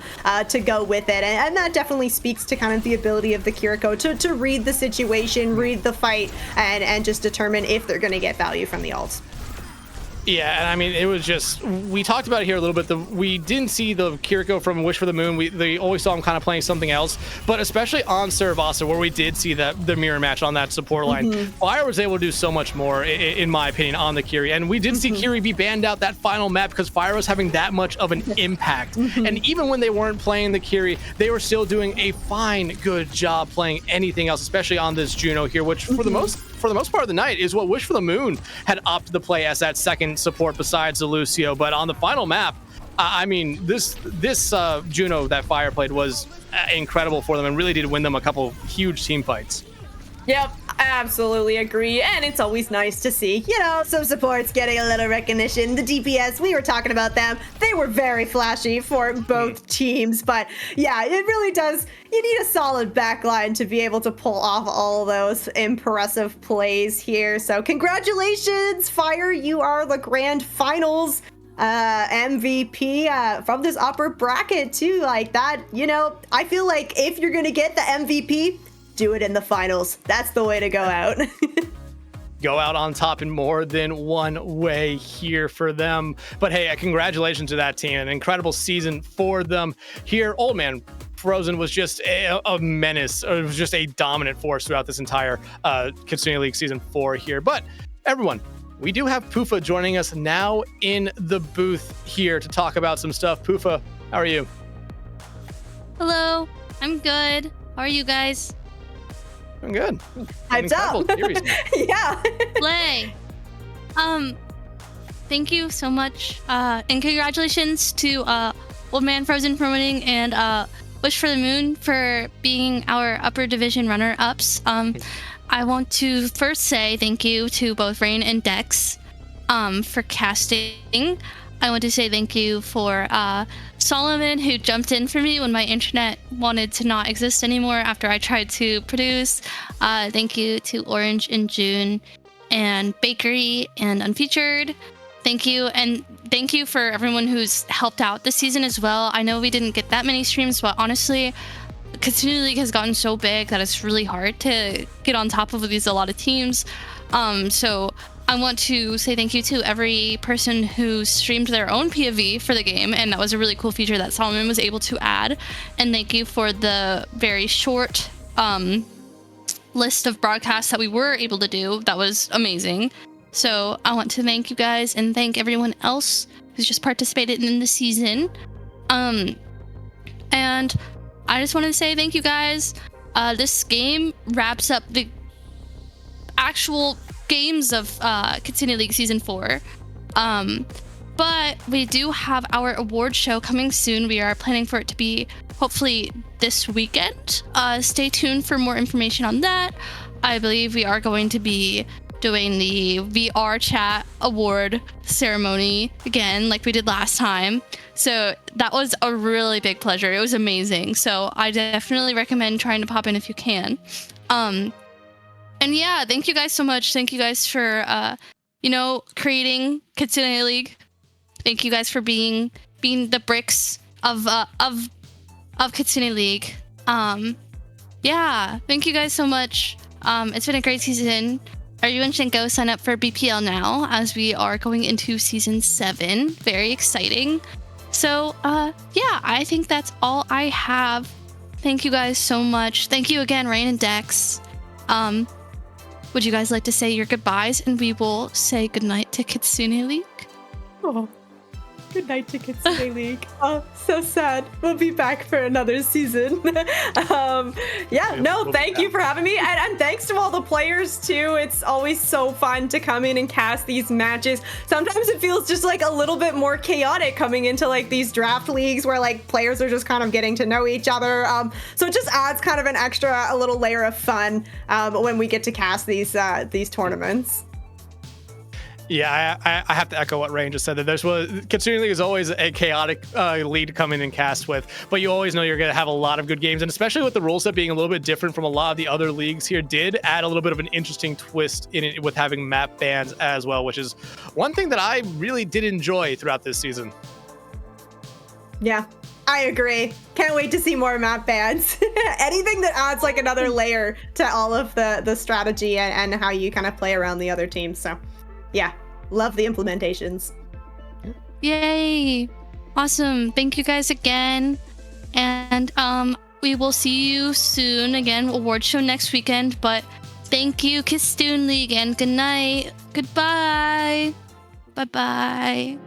to go with it, and that definitely speaks to kind of the ability of the Kiriko to read the situation, read the fight, and just determine if they're going to get value from the ults. Yeah, and I mean, it was just, we talked about it here a little bit. We didn't see the Kiriko from Wish for the Moon. They always saw him kind of playing something else, but especially on Saravasa, where we did see the mirror match on that support line, Fire was able to do so much more, in my opinion, on the Kiri. And we did see Kiri be banned out that final map because Fire was having that much of an impact. And even when they weren't playing the Kiri, they were still doing a fine, good job playing anything else, especially on this Juno here, which for the most part of the night is what Wish for the Moon had opted to play as that second support besides the Lucio. But on the final map, I mean, this Juno that Fire played was incredible for them and really did win them a couple huge team fights. Yep, I absolutely agree, and it's always nice to see, you know, some supports getting a little recognition. The DPS, we were talking about them. They were very flashy for both teams, but yeah, it really does. You need a solid backline to be able to pull off all those impressive plays here. So congratulations, Fire, you are the grand finals MVP from this upper bracket too. Like that, you know, I feel like if you're gonna get the MVP, do it in the finals. That's the way to go out. Go out on top in more than one way here for them. But hey, congratulations to that team. An incredible season for them here. Old Man Frozen was just a menace. It was just a dominant force throughout this entire Kitsune League Season 4 here. But everyone, we do have Pufa joining us now in the booth here to talk about some stuff. Pufa, how are you? Hello, I'm good. How are you guys? I'm good. Hyped up. Yeah. Play. Thank you so much. And congratulations to Old Man Frozen for winning and Wish for the Moon for being our upper division runner-ups. I want to first say thank you to both Rain and Dex for casting. I want to say thank you for Solomon, who jumped in for me when my internet wanted to not exist anymore after I tried to produce. Thank you to Orange and June and Bakery and Unfeatured. Thank you. And thank you for everyone who's helped out this season as well. I know we didn't get that many streams, but honestly, Kitsune League has gotten so big that it's really hard to get on top of a lot of teams. So I want to say thank you to every person who streamed their own POV for the game, and that was a really cool feature that Solomon was able to add. And thank you for the very short list of broadcasts that we were able to do. That was amazing. So I want to thank you guys and thank everyone else who's just participated in the season. And I just wanted to say thank you guys. This game wraps up the actual games of Kitsune League Season 4. But we do have our award show coming soon. We are planning for it to be hopefully this weekend. Stay tuned for more information on that. I believe we are going to be doing the VR chat award ceremony again like we did last time. So that was a really big pleasure. It was amazing. So I definitely recommend trying to pop in if you can. And yeah, thank you guys so much. Thank you guys for creating Kitsune League. Thank you guys for being the bricks of of Kitsune League. Yeah, thank you guys so much. It's been a great season. Everyone should go sign up for BPL now, as we are going into season 7. Very exciting. So, yeah, I think that's all I have. Thank you guys so much. Thank you again, Rain and Dex. Would you guys like to say your goodbyes, and we will say goodnight to Kitsune League? Oh, good night to Kitsune League. Oh, so sad. We'll be back for another season. Yeah, no, thank you for having me. And thanks to all the players, too. It's always so fun to come in and cast these matches. Sometimes it feels just like a little bit more chaotic coming into like these draft leagues where like players are just kind of getting to know each other. So it just adds kind of a little layer of fun when we get to cast these tournaments. Yeah, I have to echo what Rain just said. That Kitsune League is always a chaotic league to come in and cast with, but you always know you're going to have a lot of good games, and especially with the rule set being a little bit different from a lot of the other leagues here, did add a little bit of an interesting twist in it with having map bans as well, which is one thing that I really did enjoy throughout this season. Yeah, I agree. Can't wait to see more map bans. Anything that adds like another layer to all of the strategy and how you kind of play around the other teams. So yeah, love the implementations. Yay! Awesome. Thank you guys again. And we will see you soon. Again, award show next weekend. But thank you, Kitsune League, and good night. Goodbye. Bye-bye.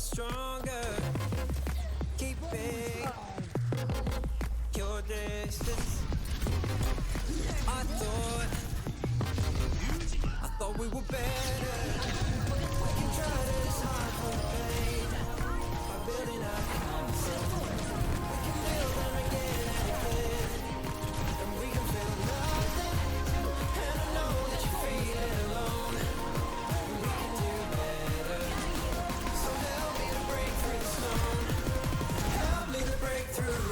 Stronger, keeping your distance. I thought we were better. We can try this hard for the pain by building our castle. We can build them again and again, and we can feel nothing. And I know that you're feeling alone, and we can do better. So help me to break through the stone. Help me to break through.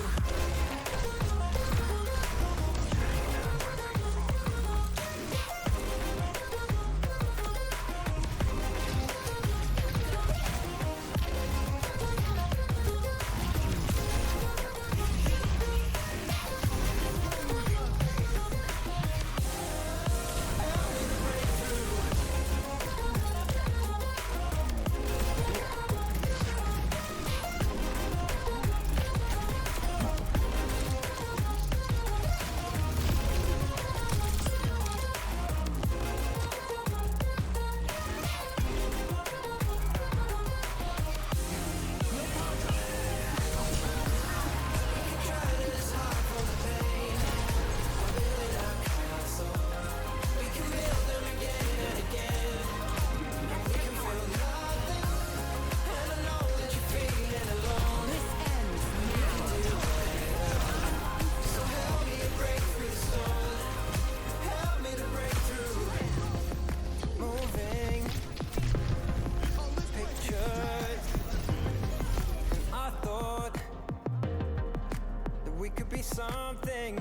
We could be something.